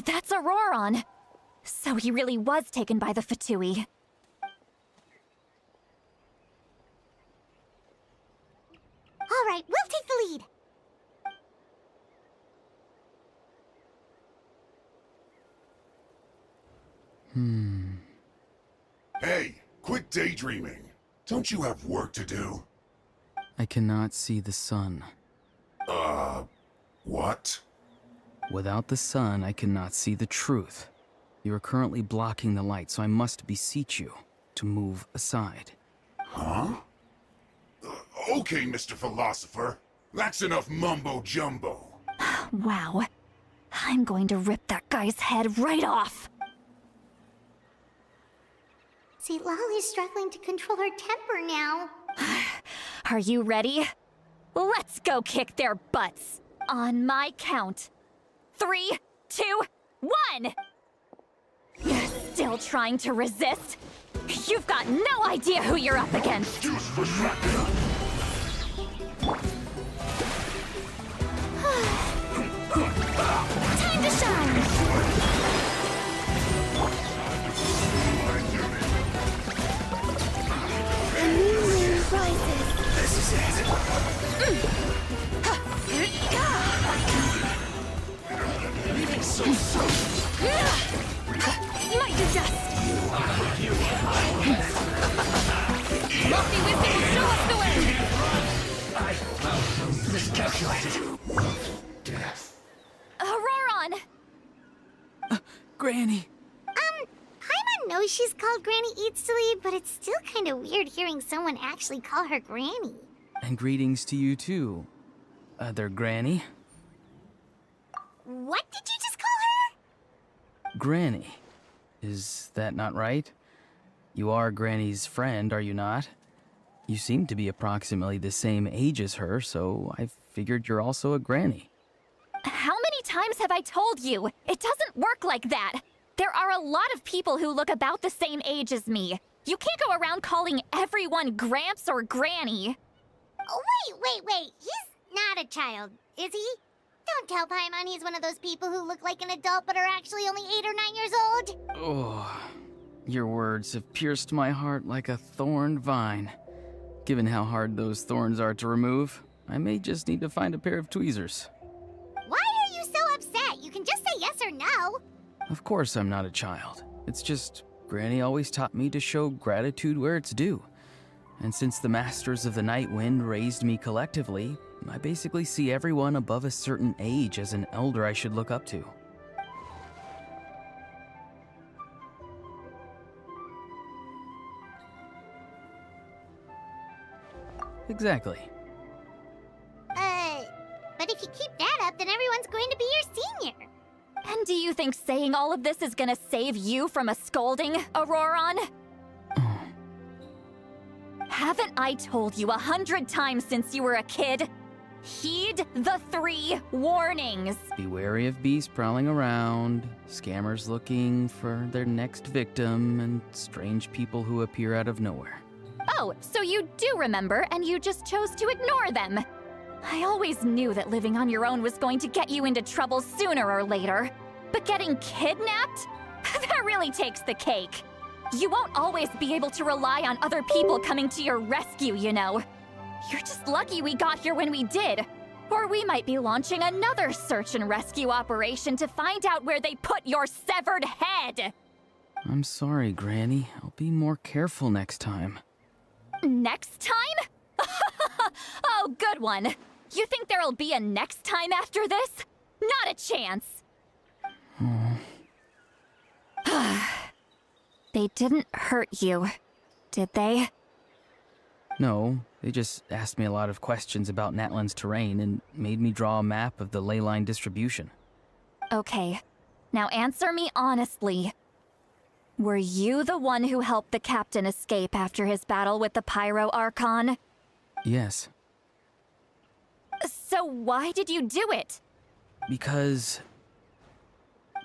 Speaker 11: That's Auroron. So he really was taken by the Fatui.
Speaker 8: All right, we'll take the lead.
Speaker 12: Hey, quit daydreaming. Don't you have work to do?
Speaker 13: I cannot see the sun.
Speaker 12: What?
Speaker 13: Without the sun, I cannot see the truth. You are currently blocking the light, so I must beseech you to move aside.
Speaker 12: Huh? Okay, Mr. Philosopher. That's enough mumbo-jumbo.
Speaker 11: Wow. I'm going to rip that guy's head right off.
Speaker 8: St. Lolly's struggling to control her temper now.
Speaker 11: Are you ready? Let's go kick their butts. On my count. 3, 2, 1! You're still trying to resist? You've got no idea who you're up against.
Speaker 12: Juice for Shrek.
Speaker 11: Time to shine!
Speaker 8: The new moon rises.
Speaker 12: This is it. Leaving so soon.
Speaker 11: Might do dust! Lofty wisdom will show us the way!
Speaker 12: I miscalculated.
Speaker 11: Auroron!
Speaker 13: Granny!
Speaker 8: Paimon knows she's called Granny Eatsley, but it's still kind of weird hearing someone actually call her Granny.
Speaker 13: And greetings to you too, other Granny.
Speaker 8: What did you just call her?
Speaker 13: Granny. Is that not right? You are Granny's friend, are you not? You seem to be approximately the same age as her, so I figured you're also a Granny.
Speaker 11: How many times have I told you? It doesn't work like that. There are a lot of people who look about the same age as me. You can't go around calling everyone Gramps or Granny.
Speaker 8: Oh, wait. He's not a child, is he? Don't tell Paimon he's one of those people who look like an adult but are actually only 8 or 9 years old.
Speaker 13: Oh, your words have pierced my heart like a thorn vine. Given how hard those thorns are to remove, I may just need to find a pair of tweezers.
Speaker 8: Why are you so upset? You can just say yes or no.
Speaker 13: Of course I'm not a child. It's just Granny always taught me to show gratitude where it's due. And since the Masters of the Night Wind raised me collectively, I basically see everyone above a certain age as an elder I should look up to. Exactly.
Speaker 8: But if you keep that up, then everyone's going to be your senior.
Speaker 11: And do you think saying all of this is gonna save you from a scolding, Auroron? Haven't I told you 100 times since you were a kid? Heed the 3 warnings.
Speaker 13: Be wary of beasts prowling around, scammers looking for their next victim, and strange people who appear out of nowhere.
Speaker 11: Oh, so you do remember, and you just chose to ignore them. I always knew that living on your own was going to get you into trouble sooner or later. But getting kidnapped? That really takes the cake. You won't always be able to rely on other people coming to your rescue, you know. You're just lucky we got here when we did. Or we might be launching another search and rescue operation to find out where they put your severed head.
Speaker 13: I'm sorry, Granny. I'll be more careful next time.
Speaker 11: Next time? Oh, good one. You think there'll be a next time after this? Not a chance. They didn't hurt you, did they?
Speaker 13: No, they just asked me a lot of questions about Natlan's terrain and made me draw a map of the ley line distribution.
Speaker 11: Okay, now answer me honestly. Were you the one who helped the captain escape after his battle with the Pyro Archon?
Speaker 13: Yes.
Speaker 11: So why did you do it?
Speaker 13: Because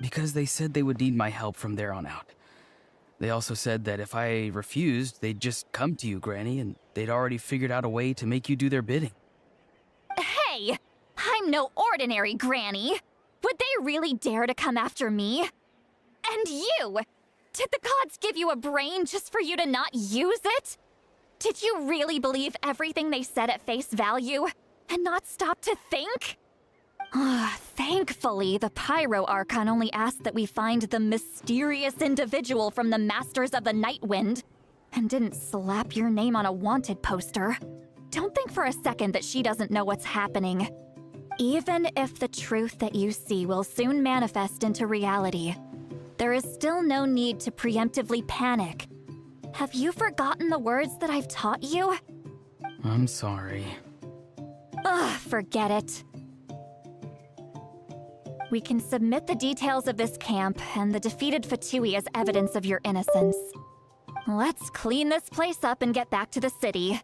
Speaker 13: they said they would need my help from there on out. They also said that if I refused, they'd just come to you, Granny, and they'd already figured out a way to make you do their bidding.
Speaker 11: Hey! I'm no ordinary Granny! Would they really dare to come after me? And you! Did the gods give you a brain just for you to not use it? Did you really believe everything they said at face value, and not stop to think? Thankfully, the Pyro Archon only asked that we find the mysterious individual from the Masters of the Night Wind, and didn't slap your name on a wanted poster. Don't think for a second that she doesn't know what's happening. Even if the truth that you see will soon manifest into reality, there is still no need to preemptively panic. Have you forgotten the words that I've taught you?
Speaker 13: I'm sorry.
Speaker 11: Forget it. We can submit the details of this camp and the defeated Fatui as evidence of your innocence. Let's clean this place up and get back to the city.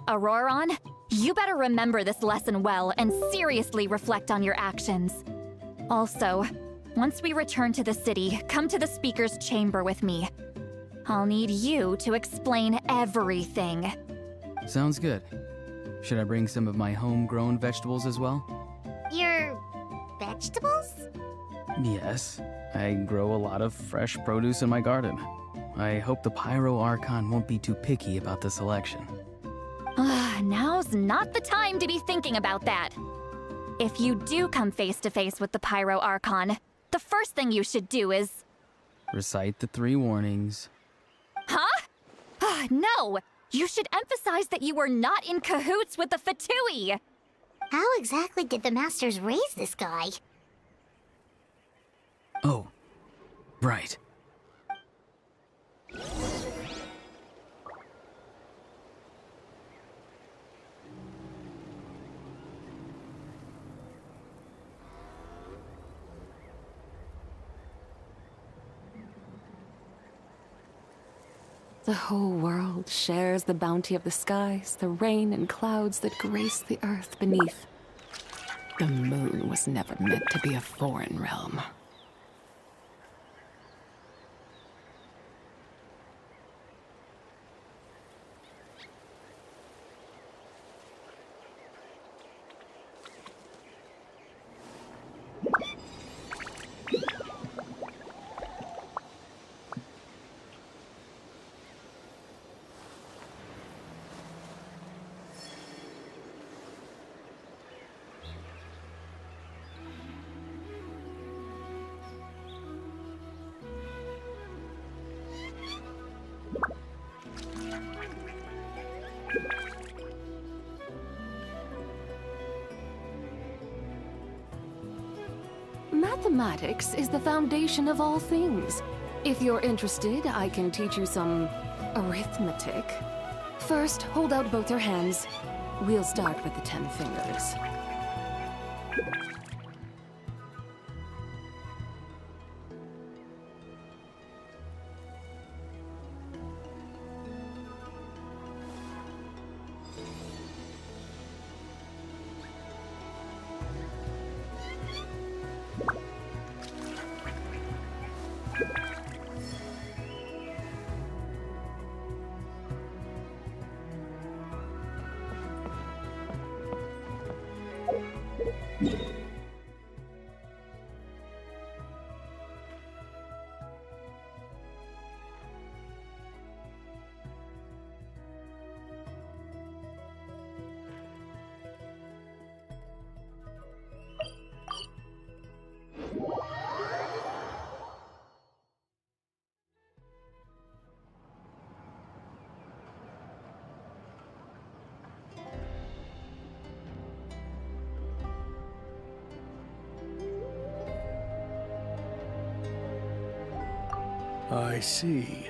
Speaker 11: Auroron, you better remember this lesson well and seriously reflect on your actions. Also, once we return to the city, come to the speaker's chamber with me. I'll need you to explain everything.
Speaker 13: Sounds good. Should I bring some of my homegrown vegetables as well?
Speaker 8: Your vegetables?
Speaker 13: Yes. I grow a lot of fresh produce in my garden. I hope the Pyro Archon won't be too picky about the selection.
Speaker 11: Now's not the time to be thinking about that. If you do come face to face with the Pyro Archon, the first thing you should do is...
Speaker 13: Recite the 3 warnings.
Speaker 11: Huh? No! You should emphasize that you were not in cahoots with the Fatui!
Speaker 8: How exactly did the Masters raise this guy?
Speaker 13: Oh, right.
Speaker 1: The whole world shares the bounty of the skies, the rain and clouds that grace the earth beneath. The moon was never meant to be a foreign realm. Mathematics is the foundation of all things. If you're interested, I can teach you some arithmetic. First, hold out both your hands. We'll start with the 10 fingers.
Speaker 15: I see.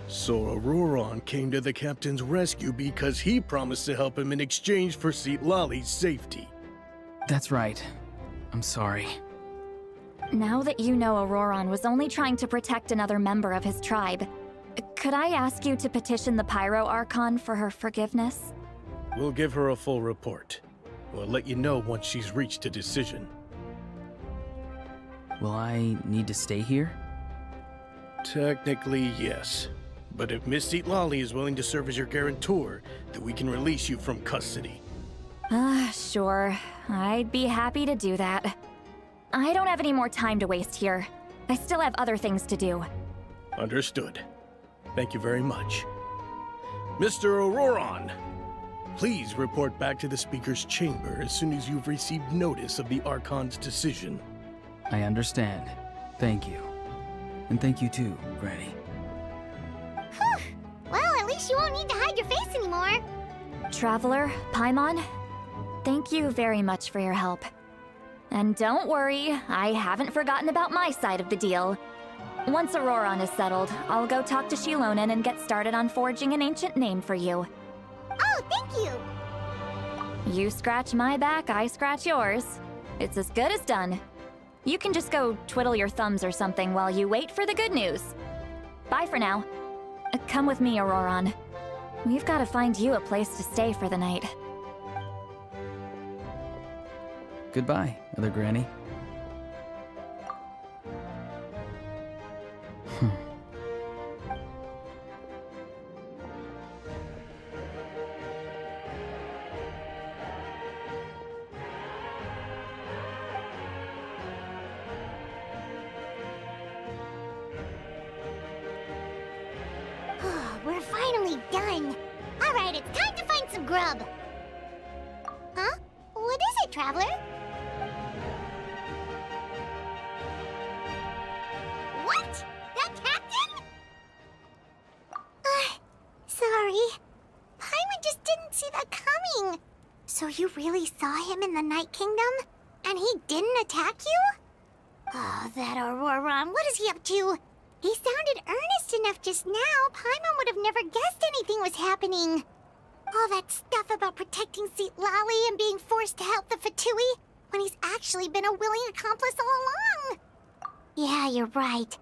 Speaker 15: So Auroron came to the captain's rescue because he promised to help him in exchange for Citlali's safety.
Speaker 13: That's right. I'm sorry.
Speaker 11: Now that you know Auroron was only trying to protect another member of his tribe, could I ask you to petition the Pyro Archon for her forgiveness?
Speaker 15: We'll give her a full report. We'll let you know once she's reached a decision.
Speaker 13: Will I need to stay here?
Speaker 15: Technically, yes. But if Miss Citlali is willing to serve as your guarantor, then we can release you from custody.
Speaker 11: Sure. I'd be happy to do that. I don't have any more time to waste here. I still have other things to do.
Speaker 15: Understood. Thank you very much. Mr. Auroron, please report back to the Speaker's chamber as soon as you've received notice of the Archon's decision.
Speaker 13: I understand. Thank you. And thank you too, Granny.
Speaker 8: Well, at least you won't need to hide your face anymore.
Speaker 11: Traveler, Paimon, thank you very much for your help. And don't worry, I haven't forgotten about my side of the deal. Once Auroron is settled, I'll go talk to Shilonen and get started on forging an ancient name for you.
Speaker 8: Oh, thank you!
Speaker 11: You scratch my back, I scratch yours. It's as good as done. You can just go twiddle your thumbs or something while you wait for the good news. Bye for now. Come with me, Auroron. We've got to find you a place to stay for the night.
Speaker 13: Goodbye, Other Granny.
Speaker 8: We're finally done. All right, it's time to find some grub. Huh? What is it, Traveler? What? That captain? Sorry. Paimon just didn't see that coming. So you really saw him in the Night Kingdom? And he didn't attack you? Oh, that Auroron, what is he up to? He sounded earnest enough just now. Paimon would have never guessed anything was happening. All that stuff about protecting Citlali and being forced to help the Fatui when he's actually been a willing accomplice all along. Yeah, you're right.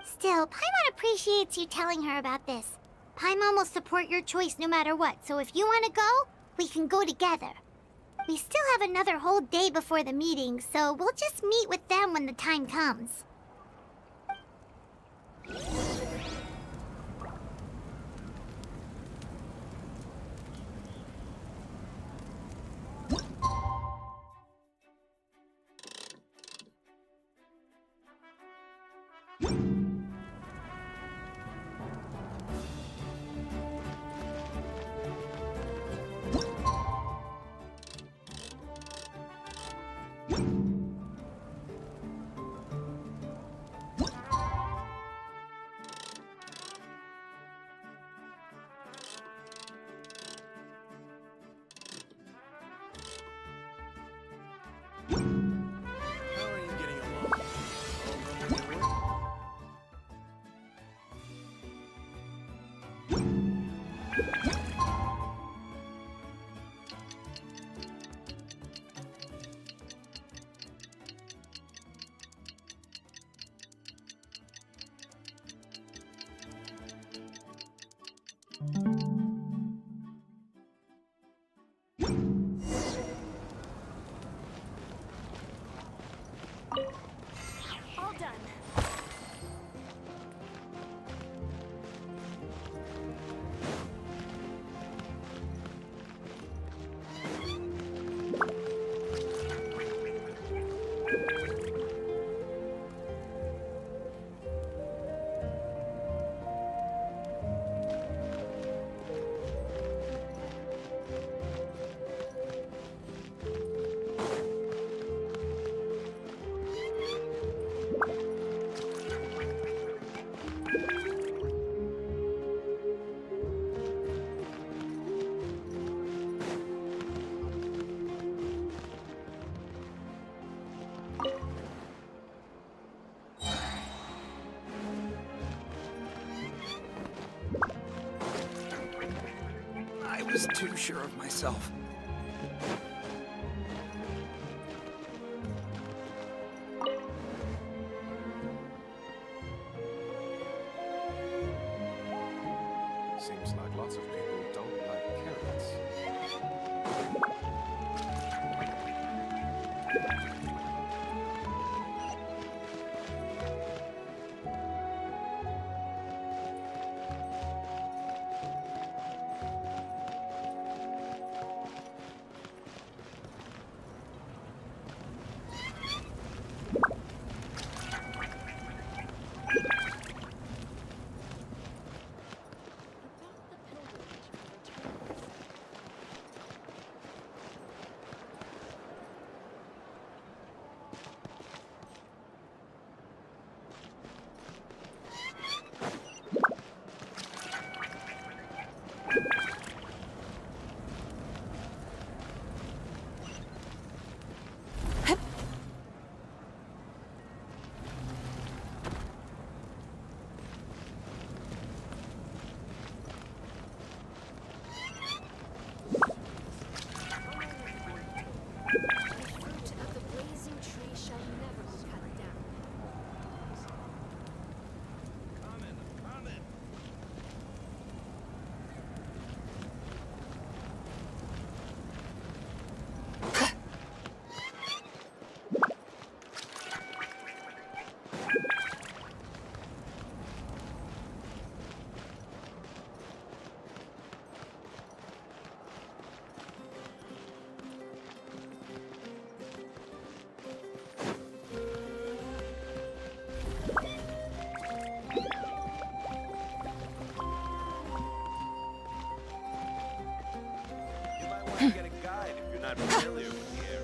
Speaker 8: Still, Paimon appreciates you telling her about this. Paimon will support your choice no matter what, so if you want to go, we can go together. We still have another whole day before the meeting, so we'll just meet with them when the time comes.
Speaker 15: How are you getting
Speaker 2: just too sure of myself.
Speaker 16: Seems like lots of people don't like carrots.
Speaker 4: Get a guide if you're not familiar with the area.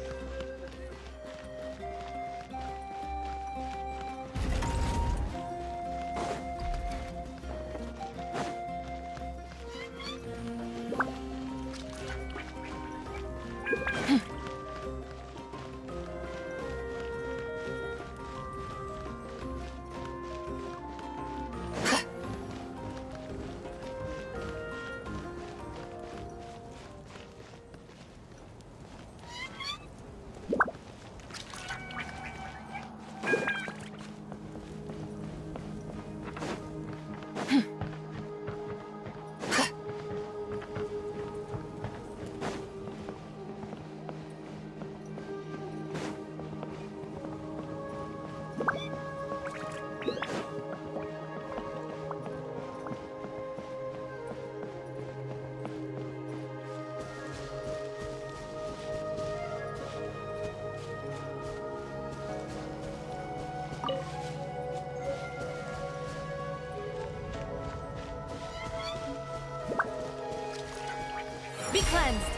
Speaker 11: Be cleansed.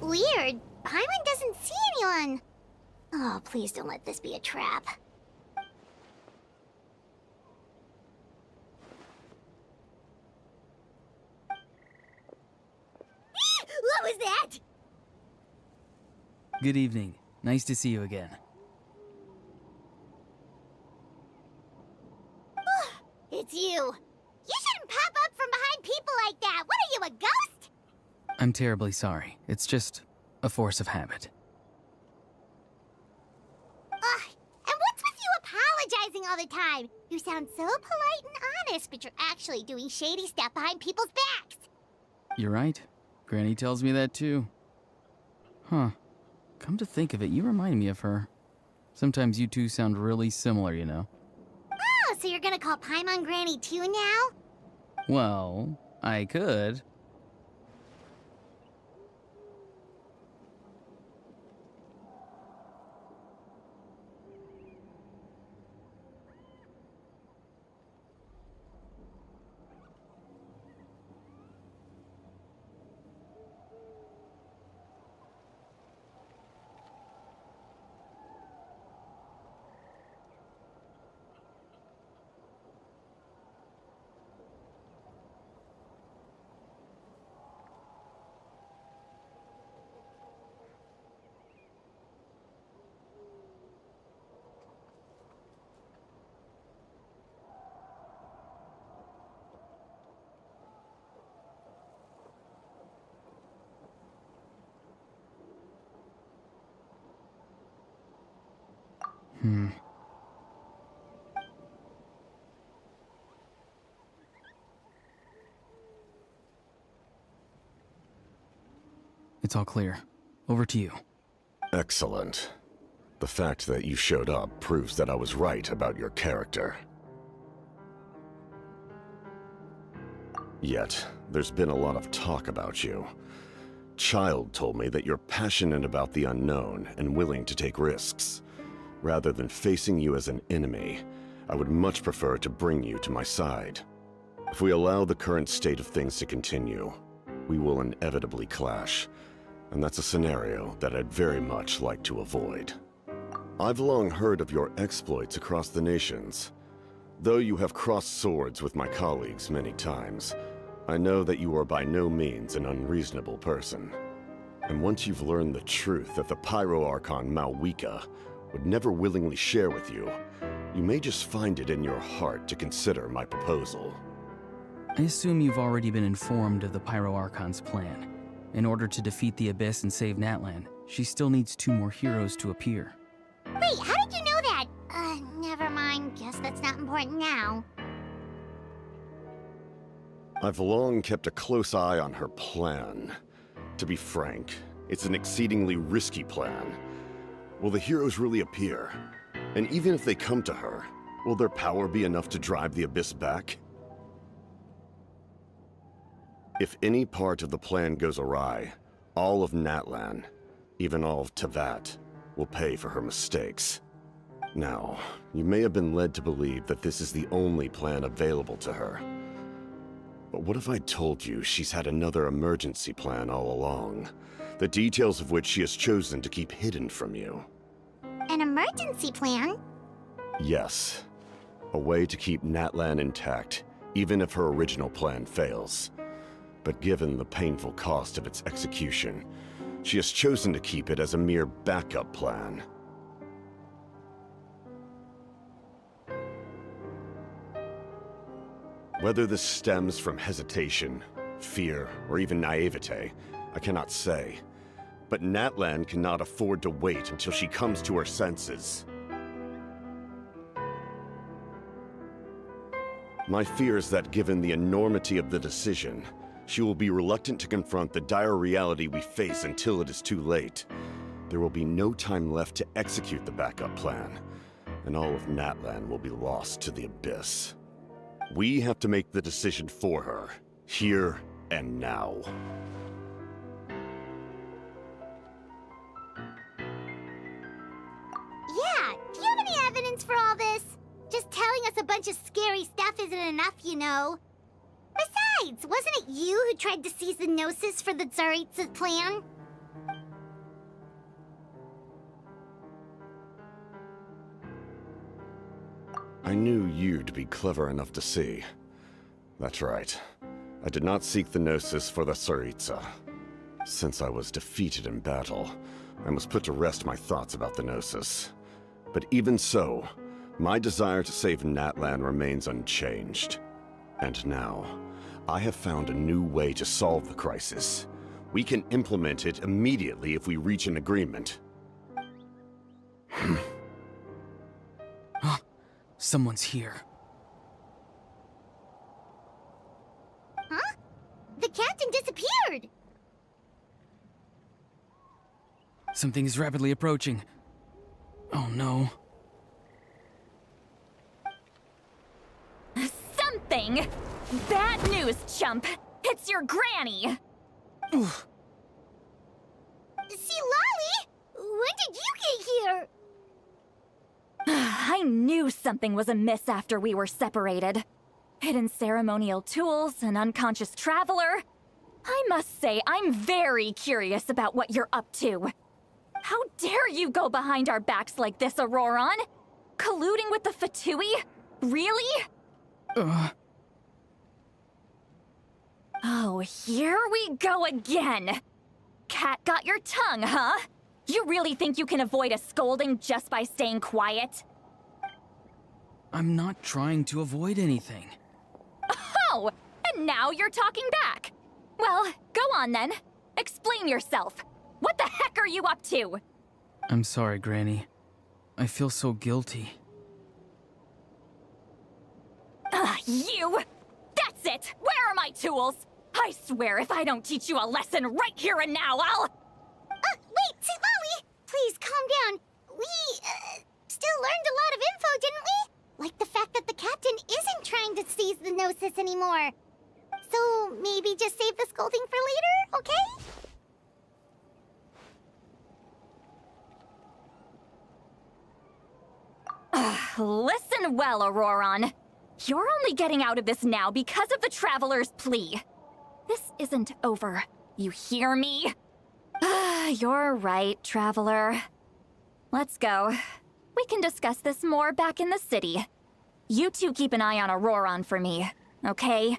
Speaker 8: Weird. Paimon doesn't see anyone. Oh, please don't let this be a trap. What was that?
Speaker 13: Good evening. Nice to see you again.
Speaker 8: It it's you! You shouldn't pop up from behind people like that! What are you, a ghost?
Speaker 13: I'm terribly sorry. It's just a force of habit.
Speaker 8: Ugh, and what's with you apologizing all the time? You sound so polite and honest, but you're actually doing shady stuff behind people's backs.
Speaker 13: You're right. Granny tells me that too. Huh. Come to think of it, you remind me of her. Sometimes you two sound really similar, you know.
Speaker 8: Oh, so you're gonna call Paimon Granny too now?
Speaker 13: Well, I could. It's all clear. Over to you.
Speaker 14: Excellent. The fact that you showed up proves that I was right about your character. Yet, there's been a lot of talk about you. Child told me that you're passionate about the unknown and willing to take risks. Rather than facing you as an enemy, I would much prefer to bring you to my side. If we allow the current state of things to continue, we will inevitably clash, and that's a scenario that I'd very much like to avoid. I've long heard of your exploits across the nations. Though you have crossed swords with my colleagues many times, I know that you are by no means an unreasonable person. And once you've learned the truth that the Pyro Archon Malwika would never willingly share with you, you may just find it in your heart to consider my proposal.
Speaker 13: I assume you've already been informed of the Pyro Archon's plan. In order to defeat the Abyss and save Natlan, she still needs 2 more heroes to appear.
Speaker 8: Wait, how did you know that? Never mind. Guess that's not important now.
Speaker 14: I've long kept a close eye on her plan. To be frank, it's an exceedingly risky plan. Will the heroes really appear? And even if they come to her, will their power be enough to drive the Abyss back? If any part of the plan goes awry, all of Natlan, even all of Teyvat, will pay for her mistakes. Now, you may have been led to believe that this is the only plan available to her. But what if I told you she's had another emergency plan all along, the details of which she has chosen to keep hidden from you?
Speaker 8: An emergency plan?
Speaker 14: Yes. A way to keep Natlan intact, even if her original plan fails. But given the painful cost of its execution, she has chosen to keep it as a mere backup plan. Whether this stems from hesitation, fear, or even naivete, I cannot say. But Natlan cannot afford to wait until she comes to her senses. My fear is that given the enormity of the decision, she will be reluctant to confront the dire reality we face until it is too late. There will be no time left to execute the backup plan, and all of Natlan will be lost to the Abyss. We have to make the decision for her, here and now.
Speaker 8: Yeah, do you have any evidence for all this? Just telling us a bunch of scary stuff isn't enough, you know. Besides, wasn't it you who tried to seize the Gnosis for the Tsaritsa plan?
Speaker 14: I knew you to be clever enough to see. That's right. I did not seek the Gnosis for the Tsaritsa. Since I was defeated in battle, I must put to rest my thoughts about the Gnosis. But even so, My desire to save Natlan remains unchanged. And now, I have found a new way to solve the crisis. We can implement it immediately if we reach an agreement.
Speaker 13: Someone's here.
Speaker 8: Huh? The captain disappeared!
Speaker 13: Something is rapidly approaching. Oh no.
Speaker 11: Something? Bad news, chump! It's your granny!
Speaker 8: See, Lolly! When did you get here?
Speaker 11: I knew something was amiss after we were separated. Hidden ceremonial tools, an unconscious traveler. I must say, I'm very curious about what you're up to. How dare you go behind our backs like this, Auroron? Colluding with the Fatui? Really? Oh, here we go again. Cat got your tongue, huh? You really think you can avoid a scolding just by staying quiet?
Speaker 13: I'm not trying to avoid anything.
Speaker 11: Oh, and now you're talking back. Well, go on then. Explain yourself. What the heck are you up to?
Speaker 13: I'm sorry, Granny. I feel so guilty.
Speaker 11: You! That's it! Where are my tools? I swear if I don't teach you a lesson right here and now, I'll...
Speaker 8: Wait, Lolly! Please, calm down. We, still learned a lot of info, didn't we? Like the fact that the captain isn't trying to seize the Gnosis anymore. So, maybe just save the scolding for later, okay?
Speaker 11: Listen well, Auroron. You're only getting out of this now because of the Traveler's plea. This isn't over. You hear me? You're right, Traveler. Let's go. We can discuss this more back in the city. You two keep an eye on Auroron for me, okay?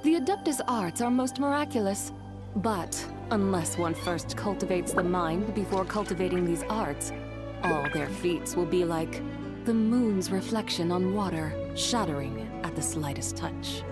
Speaker 1: The Adeptus arts are most miraculous. But unless one first cultivates the mind before cultivating these arts, all their feats will be like the moon's reflection on water, shattering at the slightest touch.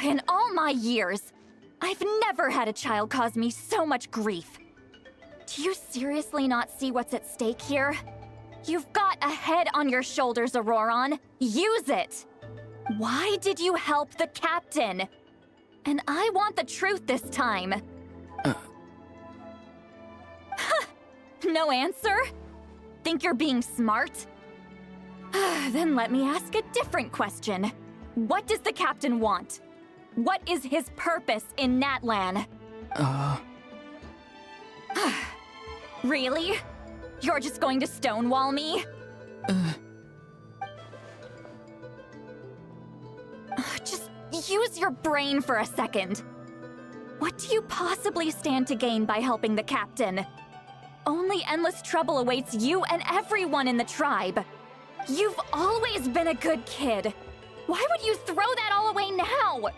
Speaker 11: In all my years, I've never had a child cause me so much grief. Do you seriously not see what's at stake here? You've got a head on your shoulders, Auroron. Use it! Why did you help the captain? And I want the truth this time. No answer? Think you're being smart? Then let me ask a different question. What does the captain want? What is his purpose in Natlan? Really? You're just going to stonewall me? Just use your brain for a second. What do you possibly stand to gain by helping the captain? Only endless trouble awaits you and everyone in the tribe. You've always been a good kid. Why would you throw that all away now?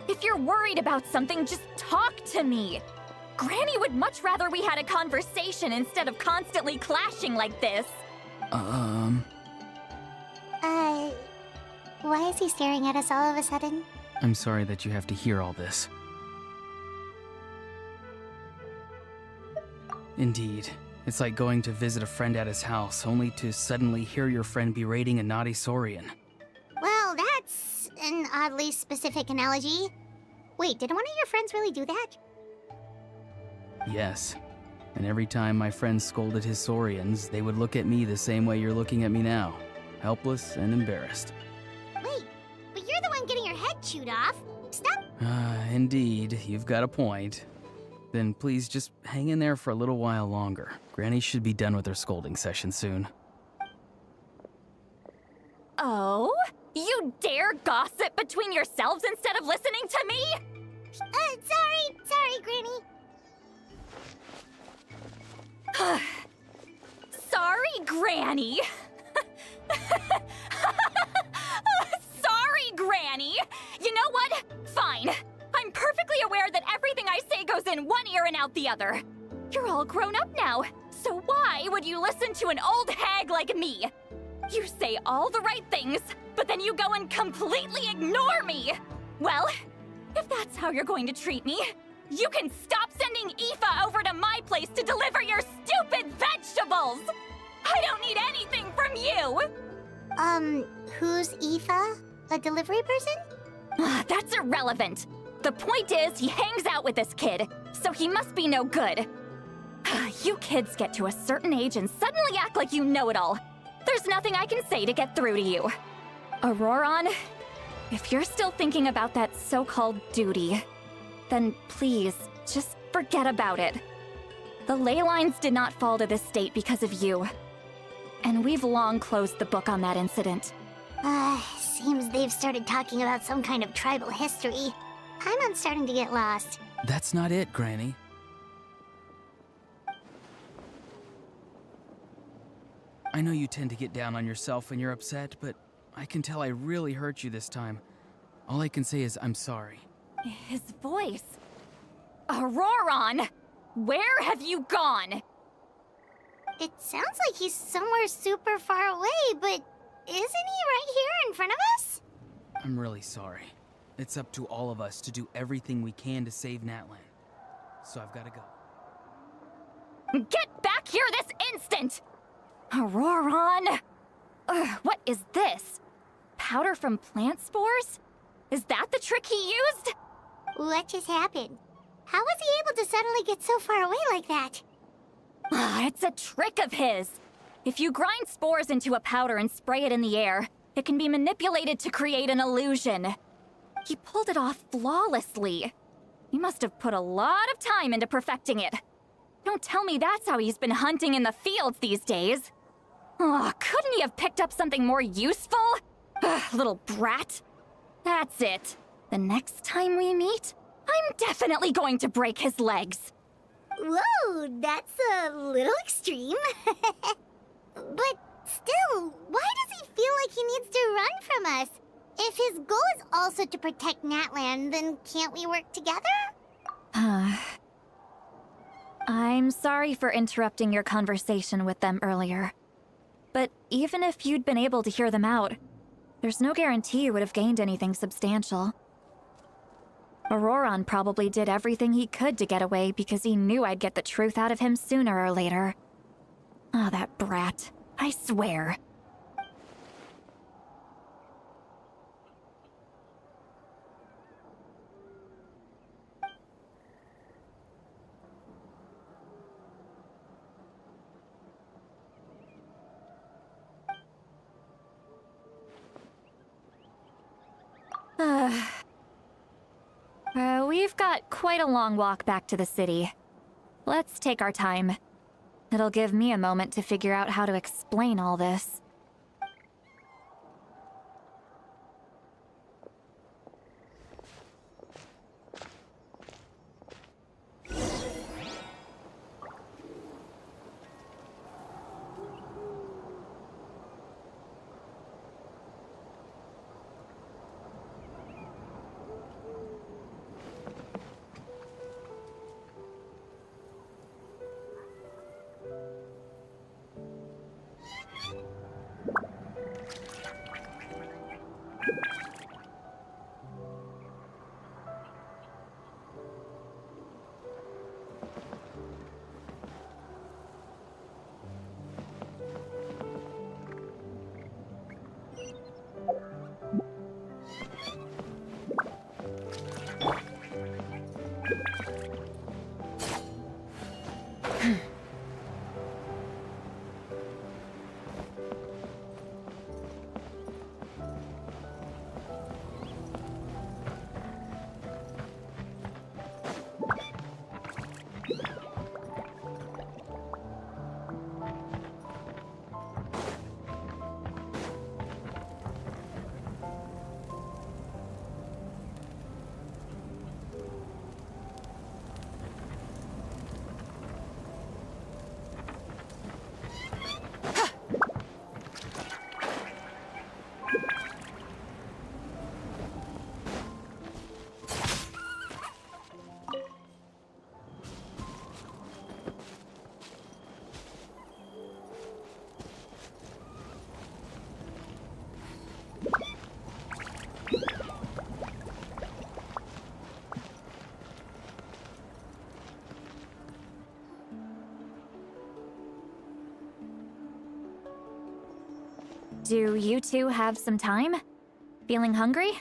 Speaker 11: If you're worried about something, just talk to me. Granny would much rather we had a conversation instead of constantly clashing like this.
Speaker 8: Why is he staring at us all of a sudden?
Speaker 13: I'm sorry that you have to hear all this. Indeed. It's like going to visit a friend at his house, only to suddenly hear your friend berating a naughty Saurian.
Speaker 8: Well, that's an oddly specific analogy. Wait, did one of your friends really do that?
Speaker 13: Yes. And every time my friend scolded his Saurians, they would look at me the same way you're looking at me now. Helpless and embarrassed.
Speaker 8: Wait, but you're the one getting your head chewed off. Stop!
Speaker 13: Indeed, you've got a point. Then please just hang in there for a little while longer. Granny should be done with her scolding session soon.
Speaker 11: Oh? You dare gossip between yourselves instead of listening to me?
Speaker 8: Sorry, Granny.
Speaker 11: Sorry, Granny. Sorry, Granny. You know what? Fine. I'm perfectly aware that everything I say goes in one ear and out the other. You're all grown up now, so why would you listen to an old hag like me? You say all the right things, but then you go and completely ignore me. Well, if that's how you're going to treat me, you can stop sending Aoife over to my place to deliver your stupid vegetables! I don't need anything from you!
Speaker 8: Who's Aoife? A delivery person?
Speaker 11: That's irrelevant. The point is, he hangs out with this kid, so he must be no good. You kids get to a certain age and suddenly act like you know it all. There's nothing I can say to get through to you. Auroron, if you're still thinking about that so-called duty, then please, just forget about it. The ley lines did not fall to this state because of you. And we've long closed the book on that incident.
Speaker 8: Seems they've started talking about some kind of tribal history. I'm starting to get lost.
Speaker 13: That's not it, Granny. I know you tend to get down on yourself when you're upset, but I can tell I really hurt you this time. All I can say is I'm sorry.
Speaker 11: His voice. Auroron! Where have you gone?
Speaker 8: It sounds like he's somewhere super far away, but isn't he right here in front of us?
Speaker 13: I'm really sorry. It's up to all of us to do everything we can to save Natlan. So I've got to go.
Speaker 11: Get back here this instant! Auroron! What is this? Powder from plant spores? Is that the trick he used?
Speaker 8: What just happened? How was he able to suddenly get so far away like that?
Speaker 11: It's a trick of his. If you grind spores into a powder and spray it in the air, it can be manipulated to create an illusion. He pulled it off flawlessly. He must have put a lot of time into perfecting it. Don't tell me that's how he's been hunting in the fields these days. Couldn't he have picked up something more useful? Little brat. That's it. The next time we meet, I'm definitely going to break his legs.
Speaker 8: Whoa, that's a little extreme. But still, why does he feel like he needs to run from us? If his goal is also to protect Natlan, then can't we work together?
Speaker 11: I'm sorry for interrupting your conversation with them earlier. But even if you'd been able to hear them out, there's no guarantee you would have gained anything substantial. Auroron probably did everything he could to get away because he knew I'd get the truth out of him sooner or later. Ah, that brat. I swear. We've got quite a long walk back to the city. Let's take our time. It'll give me a moment to figure out how to explain all this. Do you two have some time? Feeling hungry?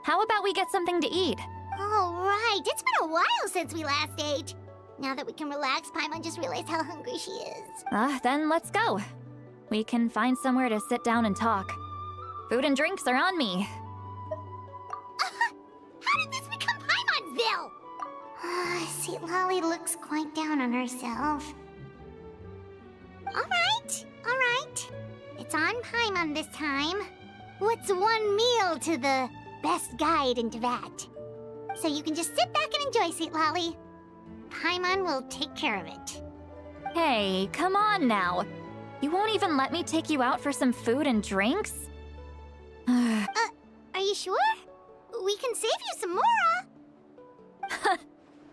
Speaker 11: How about we get something to eat?
Speaker 8: All right, it's been a while since we last ate. Now that we can relax, Paimon just realized how hungry she is.
Speaker 11: Then let's go. We can find somewhere to sit down and talk. Food and drinks are on me.
Speaker 8: How did this become Paimonville? Sweet Lolly looks quite down on herself. All right. It's on Paimon this time. What's one meal to the best guide in Teyvat? So you can just sit back and enjoy, Sweet Lolly. Paimon will take care of it.
Speaker 11: Hey, come on now. You won't even let me take you out for some food and drinks?
Speaker 8: Are you sure? We can save you some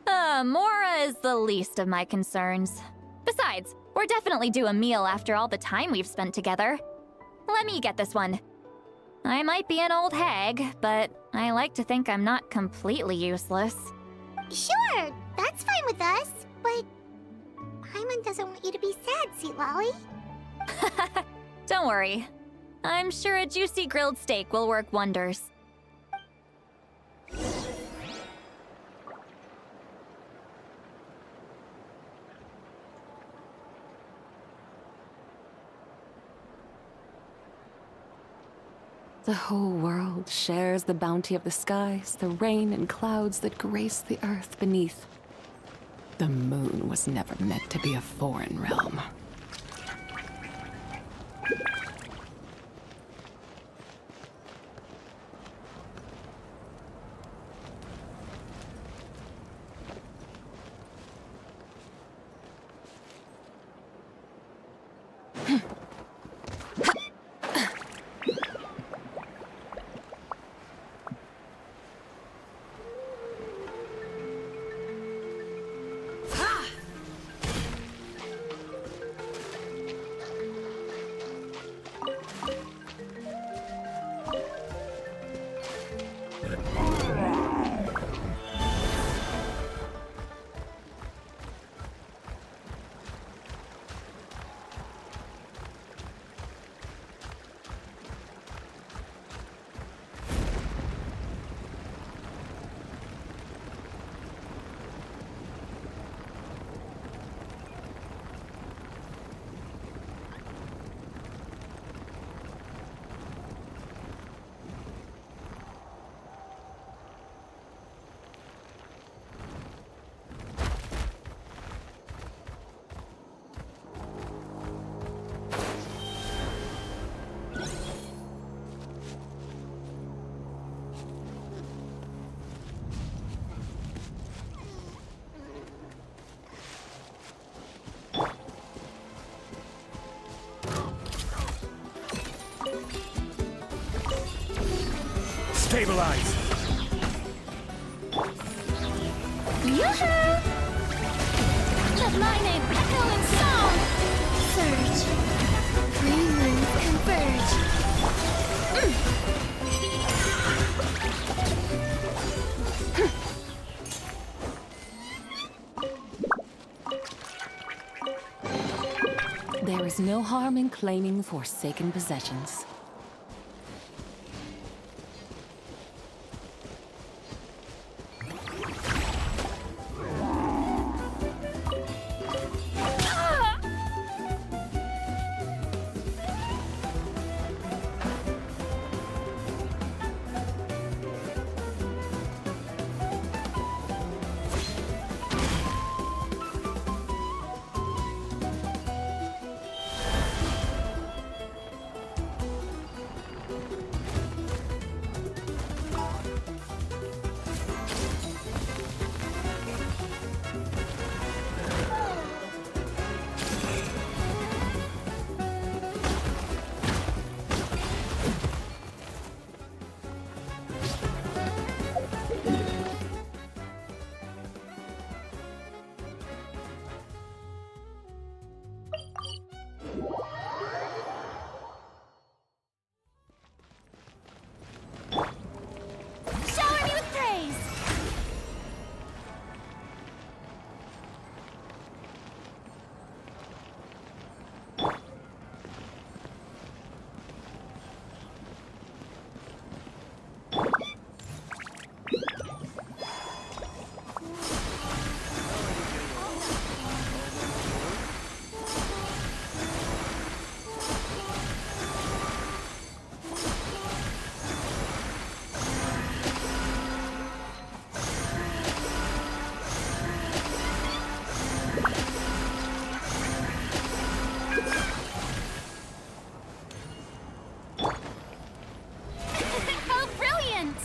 Speaker 8: Mora.
Speaker 11: Mora is the least of my concerns. Besides, we're definitely due a meal after all the time we've spent together. Let me get this one. I might be an old hag, but I like to think I'm not completely useless.
Speaker 8: Sure, that's fine with us, but Paimon doesn't want you to be sad, Sweet Lolly.
Speaker 11: Don't worry. I'm sure a juicy grilled steak will work wonders.
Speaker 1: The whole world shares the bounty of the skies, the rain and clouds that grace the earth beneath. The moon was never meant to be a foreign realm.
Speaker 15: Stabilize!
Speaker 3: Yoo-hoo! Let my name echo in song! Surge. Free moons converge.
Speaker 1: There is no harm in claiming forsaken possessions.
Speaker 3: Shower me with praise! How brilliant!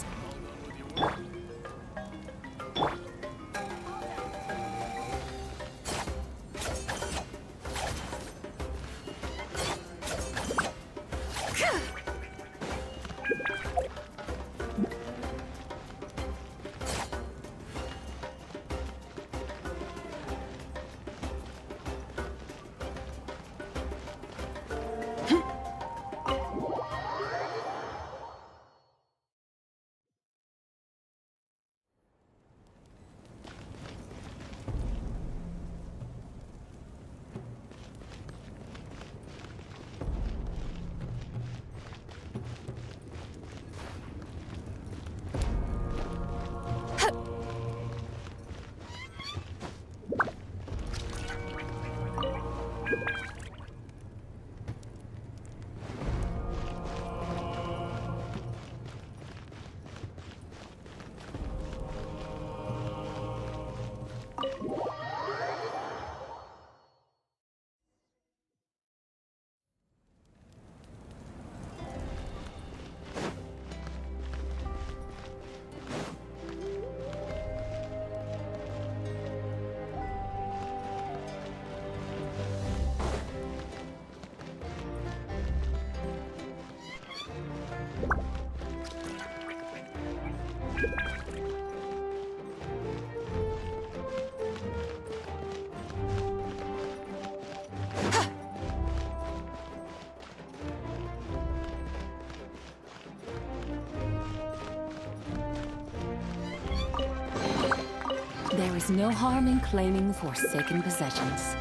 Speaker 1: There is no harm in claiming forsaken possessions.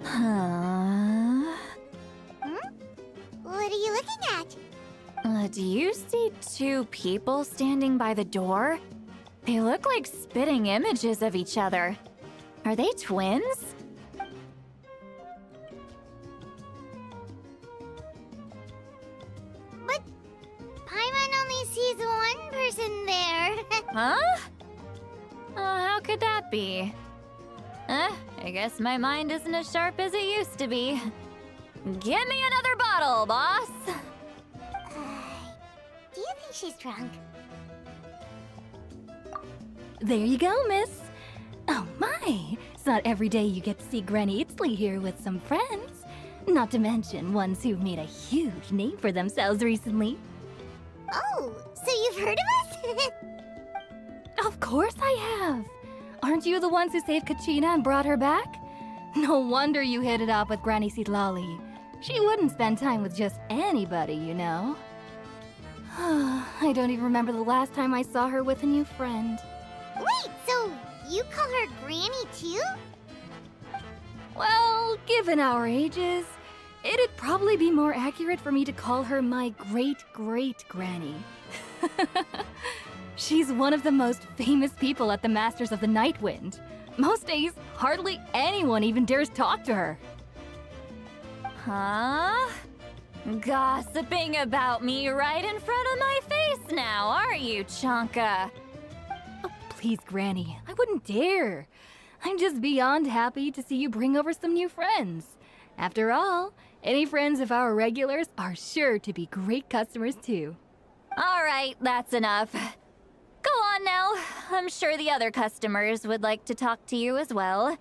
Speaker 11: Huh? Do you see two people standing by the door? They look like spitting images of each other. Are they twins?
Speaker 8: But Paimon only sees one person there.
Speaker 11: Huh? How could that be? I guess my mind isn't as sharp as it used to be. Give me another bottle, boss!
Speaker 8: Do you think she's drunk?
Speaker 17: There you go, miss. Oh my! It's not every day you get to see Granny Itzley here with some friends. Not to mention ones who've made a huge name for themselves recently.
Speaker 8: Oh, so you've heard of us?
Speaker 17: Of course I have! Aren't you the ones who saved Kachina and brought her back? No wonder you hit it off with Granny Sitlali. She wouldn't spend time with just anybody, you know. I don't even remember the last time I saw her with a new friend.
Speaker 8: Wait, so you call her Granny too?
Speaker 17: Well, given our ages, it'd probably be more accurate for me to call her my great-great-granny. She's one of the most famous people at the Masters of the Nightwind. Most days, hardly anyone even dares talk to her.
Speaker 11: Huh? Gossiping about me right in front of my face now, are you, Chonka?
Speaker 17: Oh, please, Granny, I wouldn't dare. I'm just beyond happy to see you bring over some new friends. After all, any friends of our regulars are sure to be great customers too.
Speaker 11: All right, that's enough. Go on now. I'm sure the other customers would like to talk to you as well.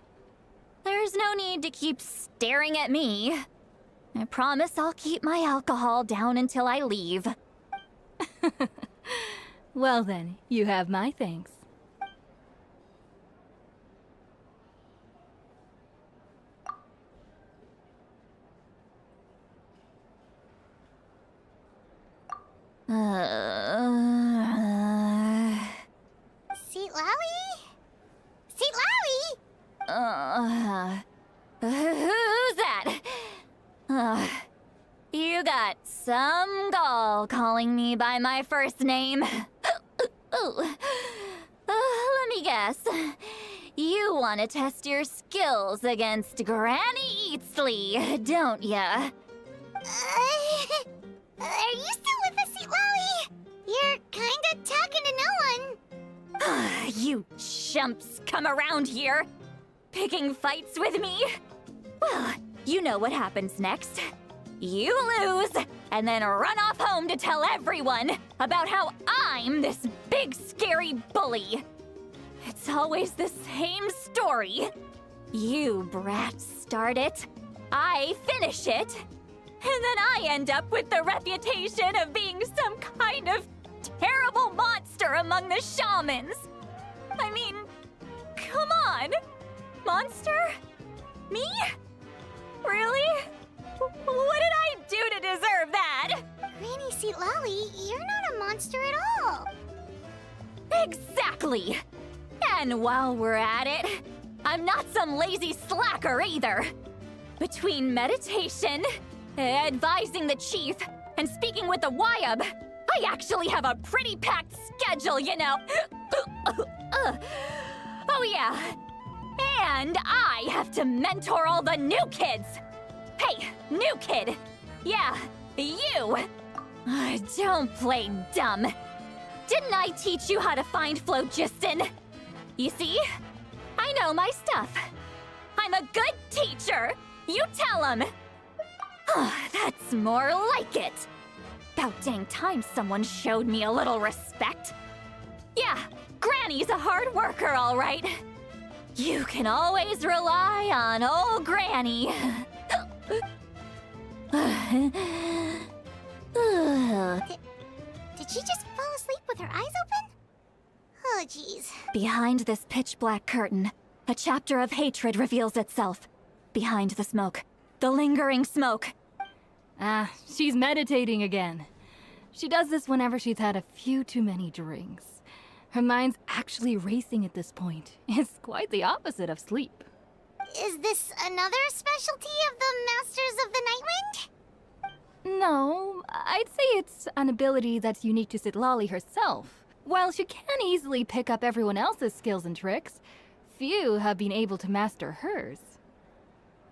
Speaker 11: There's no need to keep staring at me. I promise I'll keep my alcohol down until I leave.
Speaker 17: Well then, you have my thanks.
Speaker 8: Sitlali? Sitlali?
Speaker 11: Who's that? You got some gall calling me by my first name. Let me guess. You want to test your skills against Granny Eatsley, don't ya?
Speaker 8: Are you still with us, Sitlali? You're kinda talking to no one.
Speaker 11: You chumps come around here, picking fights with me? Well, you know what happens next. You lose, and then run off home to tell everyone about how I'm this big scary bully. It's always the same story. You brats start it, I finish it, and then I end up with the reputation of being some kind of terrible monster among the shamans. I mean, come on. Monster? Me? Really? What did I do to deserve that?
Speaker 8: Granny Sitlali, you're not a monster at all.
Speaker 11: Exactly. And while we're at it, I'm not some lazy slacker either. Between meditation, advising the chief, and speaking with the Wyab, I actually have a pretty packed schedule, you know. Oh yeah. And I have to mentor all the new kids. Hey, new kid. Yeah, you. Don't play dumb. Didn't I teach you how to find phlogiston? You see? I know my stuff. I'm a good teacher. You tell him. That's more like it. About dang time someone showed me a little respect. Yeah, Granny's a hard worker, all right. You can always rely on old Granny.
Speaker 8: Did she just fall asleep with her eyes open? Oh, jeez.
Speaker 11: Behind this pitch-black curtain, a chapter of hatred reveals itself. Behind the smoke, the lingering smoke.
Speaker 17: She's meditating again. She does this whenever she's had a few too many drinks. Her mind's actually racing at this point. It's quite the opposite of sleep.
Speaker 8: Is this another specialty of the Masters of the Nightwind?
Speaker 17: No, I'd say it's an ability that's unique to Citlali herself. While she can easily pick up everyone else's skills and tricks, few have been able to master hers.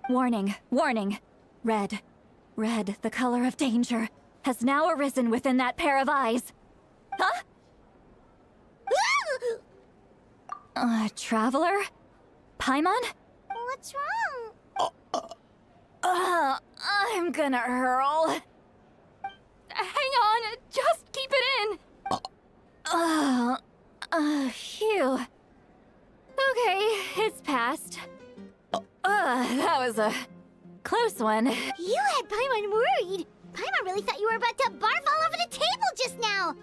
Speaker 11: Warning, warning. Red. Red, the color of danger, has now arisen within that pair of eyes. Huh? Traveler? Paimon?
Speaker 8: What's wrong?
Speaker 11: I'm gonna hurl.
Speaker 17: Hang on, just keep it in.
Speaker 11: Phew. Okay, it's passed. That was a close one.
Speaker 8: You had Paimon worried. Paimon really thought you were about to barf all over the table just now.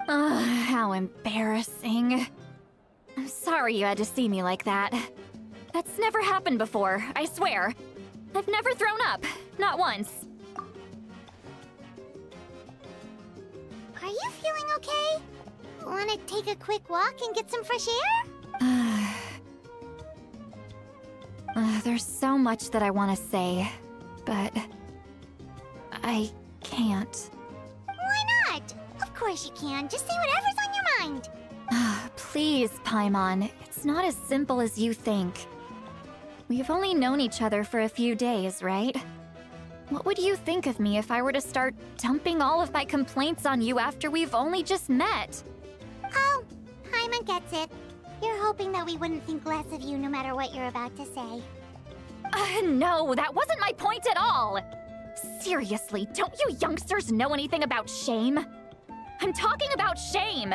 Speaker 11: How embarrassing. I'm sorry you had to see me like that. That's never happened before, I swear. I've never thrown up, not once.
Speaker 8: Are you feeling okay? Want to take a quick walk and get some fresh air?
Speaker 11: There's so much that I want to say, but I can't.
Speaker 8: Why not? Of course you can. Just say whatever's on your mind.
Speaker 11: Please, Paimon, it's not as simple as you think. We've only known each other for a few days, right? What would you think of me if I were to start dumping all of my complaints on you after we've only just met?
Speaker 8: Oh, Paimon gets it. You're hoping that we wouldn't think less of you no matter what you're about to say.
Speaker 11: No, that wasn't my point at all! Seriously, don't you youngsters know anything about shame? I'm talking about shame!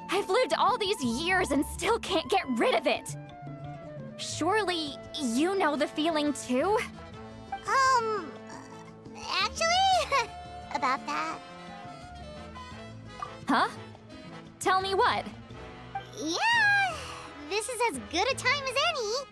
Speaker 11: I've lived all these years and still can't get rid of it! Surely, you know the feeling too?
Speaker 8: Actually, about that.
Speaker 11: Huh? Tell me what?
Speaker 8: Yeah, this is as good a time as any.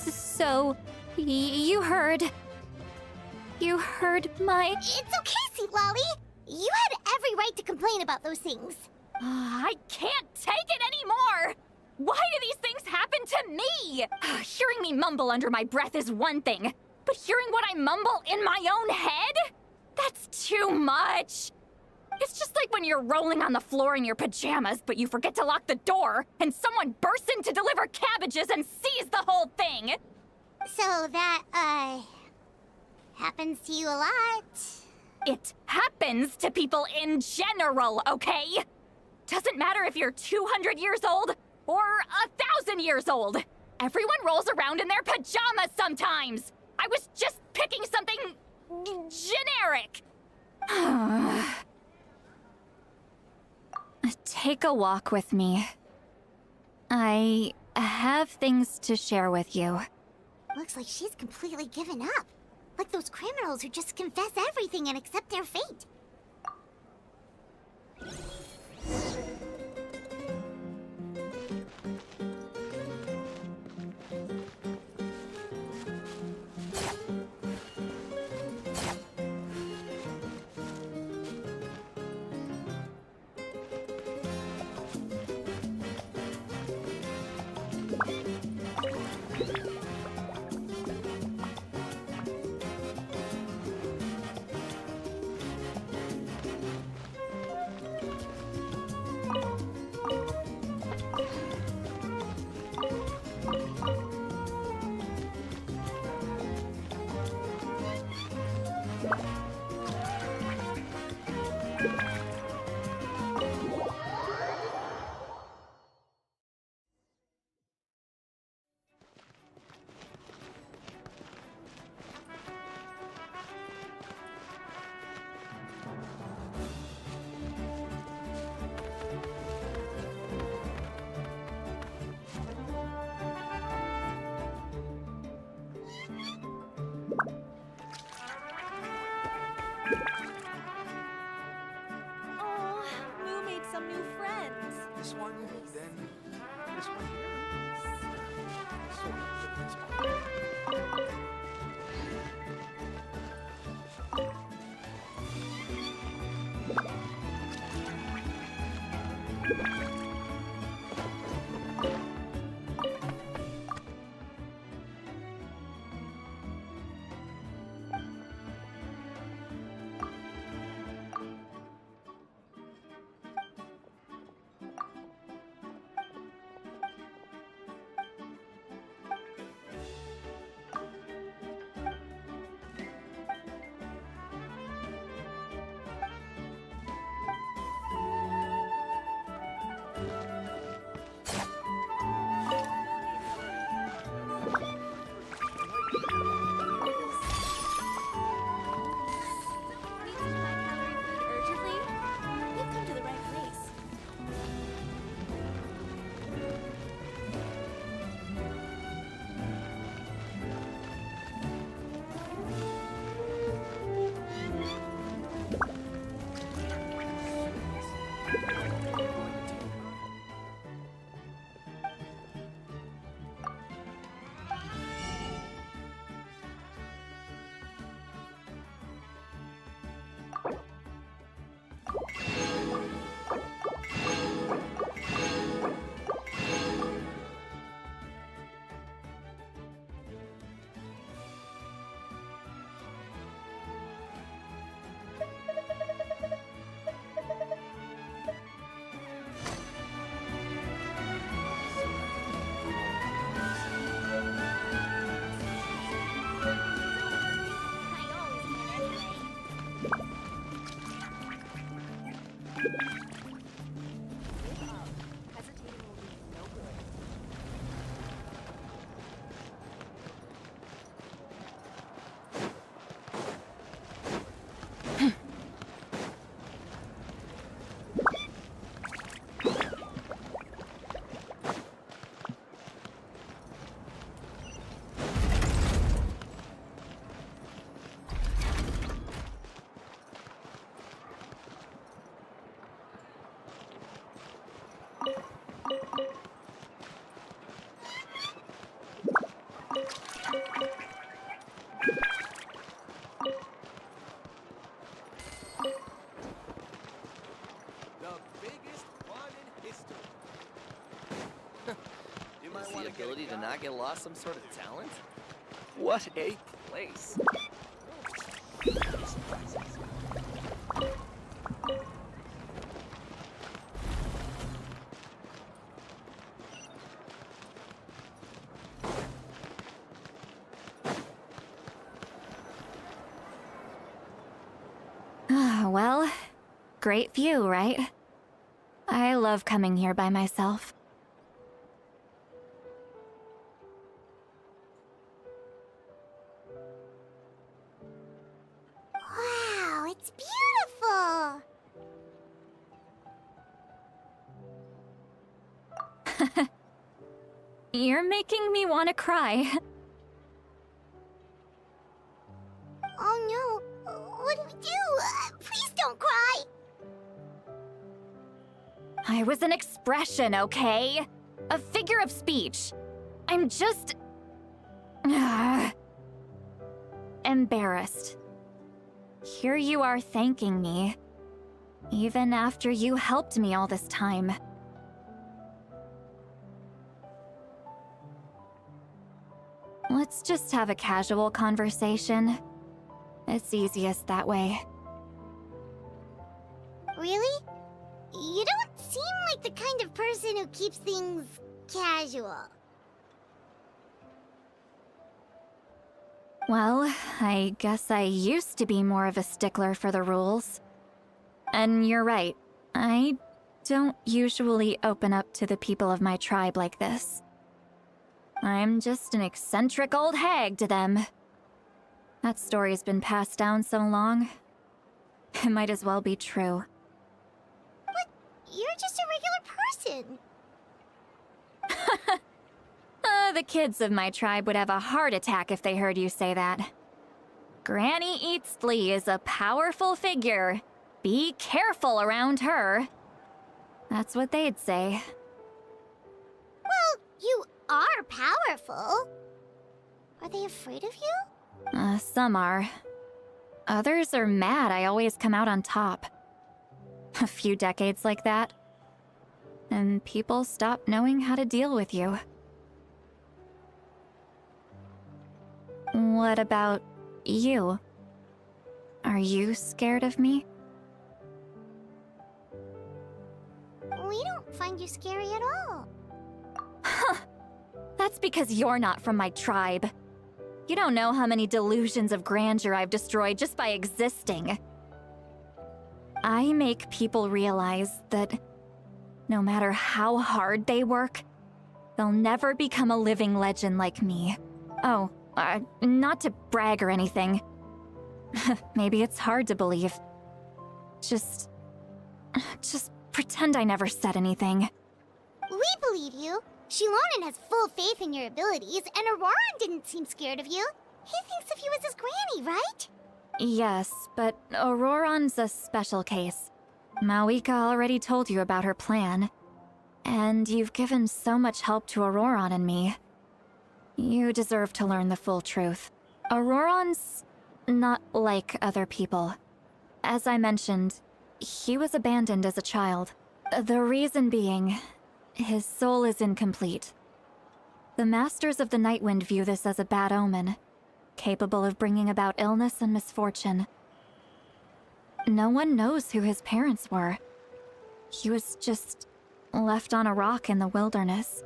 Speaker 11: So, you heard my...
Speaker 8: It's okay, Citlali. You had every right to complain about those things.
Speaker 11: I can't take it anymore! Why do these things happen to me? Hearing me mumble under my breath is one thing, but hearing what I mumble in my own head? That's too much! It's just like when you're rolling on the floor in your pajamas, but you forget to lock the door, and someone bursts in to deliver cabbages and sees the whole thing!
Speaker 8: So that, happens to you a lot.
Speaker 11: It happens to people in general, okay? Doesn't matter if you're 200 years old or 1,000 years old. Everyone rolls around in their pajamas sometimes. I was just picking something generic. Take a walk with me. I have things to share with you.
Speaker 8: Looks like she's completely given up. Like those criminals who just confess everything and accept their fate.
Speaker 16: This one, then this one here. Sort of, but it's
Speaker 2: lost some sort of talent? What a place.
Speaker 11: Well, great view, right? I love coming here by myself.
Speaker 8: Wow, it's beautiful!
Speaker 11: You're making me want to cry.
Speaker 8: Oh no, what do we do? Please don't cry!
Speaker 11: I was an expression, okay? A figure of speech. I'm just... embarrassed. Here you are thanking me, even after you helped me all this time. Let's just have a casual conversation. It's easiest that way.
Speaker 8: Really? You don't seem like the kind of person who keeps things casual.
Speaker 11: Well, I guess I used to be more of a stickler for the rules. And you're right, I don't usually open up to the people of my tribe like this. I'm just an eccentric old hag to them. That story's been passed down so long, it might as well be true.
Speaker 8: But you're just a regular person.
Speaker 11: The kids of my tribe would have a heart attack if they heard you say that. Granny Eatsley is a powerful figure. Be careful around her. That's what they'd say.
Speaker 8: Well, you are powerful. Are they afraid of you?
Speaker 11: Some are. Others are mad I always come out on top. A few decades like that, and people stop knowing how to deal with you. What about you? Are you scared of me?
Speaker 8: We don't find you scary at all.
Speaker 11: That's because you're not from my tribe. You don't know how many delusions of grandeur I've destroyed just by existing. I make people realize that no matter how hard they work, they'll never become a living legend like me. Oh, not to brag or anything. Maybe it's hard to believe. Just pretend I never said anything.
Speaker 8: We believe you. Shilonen has full faith in your abilities, and Auroran didn't seem scared of you. He thinks of you as his granny, right?
Speaker 11: Yes, but Auroran's a special case. Mawika already told you about her plan. And you've given so much help to Auroran and me. You deserve to learn the full truth. Auroran's not like other people. As I mentioned, he was abandoned as a child. The reason being, his soul is incomplete. The Masters of the Nightwind view this as a bad omen, capable of bringing about illness and misfortune. No one knows who his parents were. He was just left on a rock in the wilderness.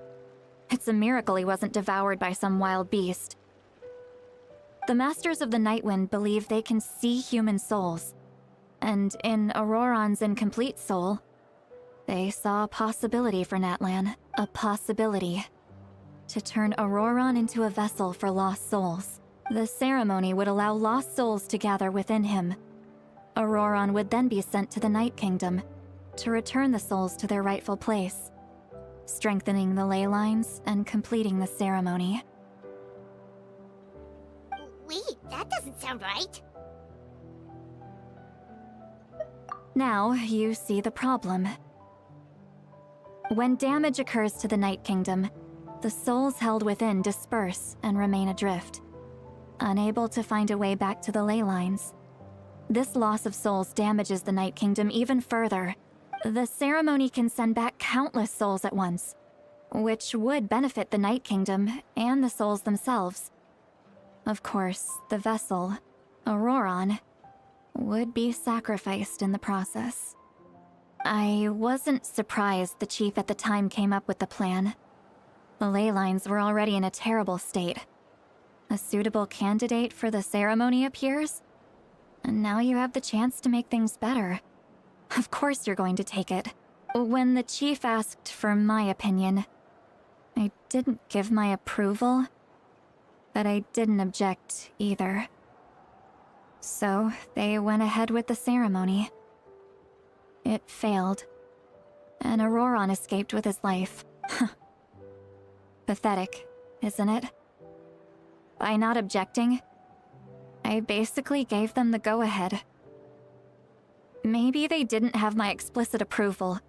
Speaker 11: It's a miracle he wasn't devoured by some wild beast. The Masters of the Nightwind believe they can see human souls, and in Auroran's incomplete soul, they saw a possibility for Natlan. A possibility to turn Auroran into a vessel for lost souls. The ceremony would allow lost souls to gather within him. Auroran would then be sent to the Night Kingdom to return the souls to their rightful place, strengthening the ley lines and completing the ceremony.
Speaker 8: Wait, that doesn't sound right.
Speaker 11: Now you see the problem. When damage occurs to the Night Kingdom, the souls held within disperse and remain adrift, unable to find a way back to the ley lines. This loss of souls damages the Night Kingdom even further. The ceremony can send back countless souls at once, which would benefit the Night Kingdom and the souls themselves. Of course, the vessel, Auroron, would be sacrificed in the process. I wasn't surprised the chief at the time came up with the plan. The ley lines were already in a terrible state. A suitable candidate for the ceremony appears, and now you have the chance to make things better. Of course you're going to take it. When the chief asked for my opinion, I didn't give my approval, but I didn't object either. So they went ahead with the ceremony. It failed, and Auroron escaped with his life. Pathetic, isn't it? By not objecting, I basically gave them the go-ahead. Maybe they didn't have my explicit approval,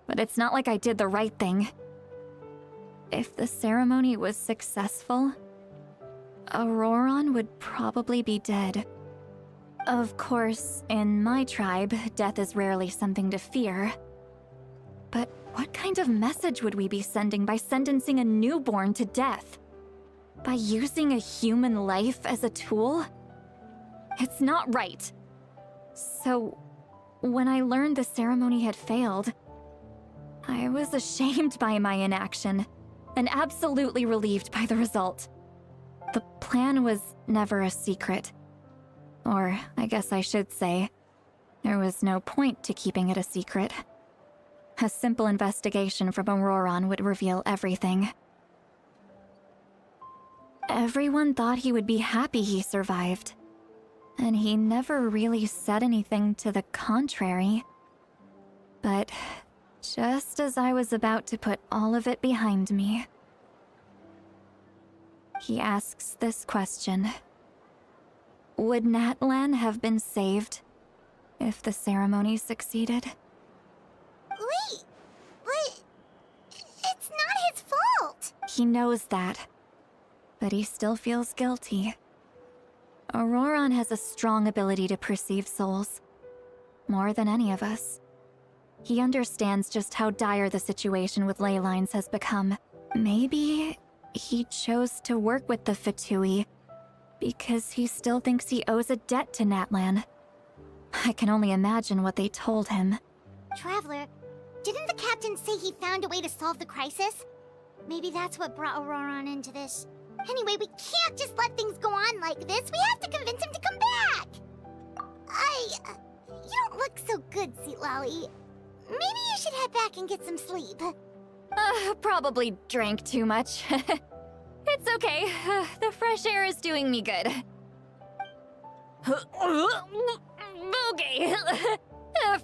Speaker 11: but it's not like I did the right thing. If the ceremony was successful, Auroron would probably be dead. Of course, in my tribe, death is rarely something to fear. But what kind of message would we be sending by sentencing a newborn to death? By using a human life as a tool? It's not right. So, when I learned the ceremony had failed, I was ashamed by my inaction, and absolutely relieved by the result. The plan was never a secret. Or, I guess I should say, there was no point to keeping it a secret. A simple investigation from Auroron would reveal everything. Everyone thought he would be happy he survived, and he never really said anything to the contrary. But just as I was about to put all of it behind me, he asks this question. Would Natlan have been saved if the ceremony succeeded?
Speaker 8: Wait, but it's not his fault.
Speaker 11: He knows that, but he still feels guilty. Auroron has a strong ability to perceive souls, more than any of us. He understands just how dire the situation with ley lines has become. Maybe he chose to work with the Fatui because he still thinks he owes a debt to Natlan. I can only imagine what they told him.
Speaker 8: Traveler, didn't the captain say he found a way to solve the crisis? Maybe that's what brought Auroron into this. Anyway, we can't just let things go on like this. We have to convince him to come back. You don't look so good, Sweet Lolly. Maybe you should head back and get some sleep.
Speaker 11: Probably drank too much. It's okay. The fresh air is doing me good. Okay.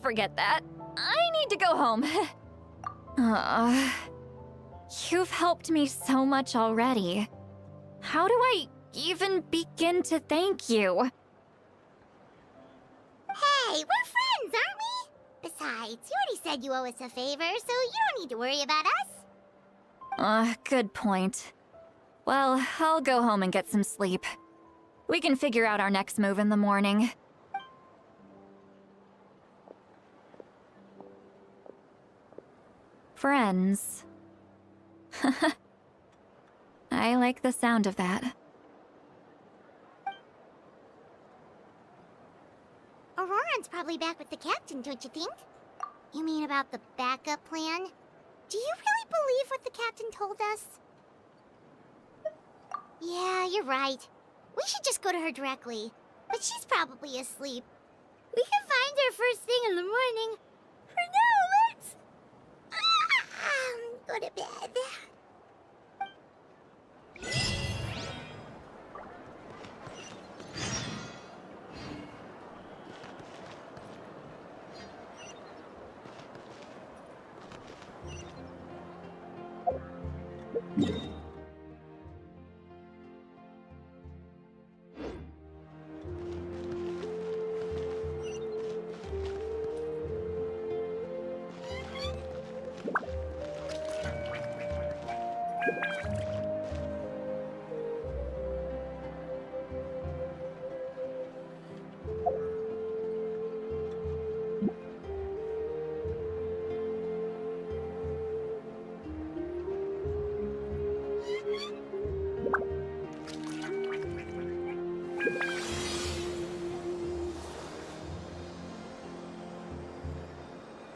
Speaker 11: Forget that. I need to go home. You've helped me so much already. How do I even begin to thank you?
Speaker 8: Hey, we're friends, aren't we? Besides, you already said you owe us a favor, so you don't need to worry about us.
Speaker 11: Good point. Well, I'll go home and get some sleep. We can figure out our next move in the morning. Friends. I like the sound of that.
Speaker 8: Auroron's probably back with the captain, don't you think? You mean about the backup plan? Do you really believe what the captain told us? Yeah, you're right. We should just go to her directly. But she's probably asleep. We can find her first thing in the morning. For now, let's... go to bed.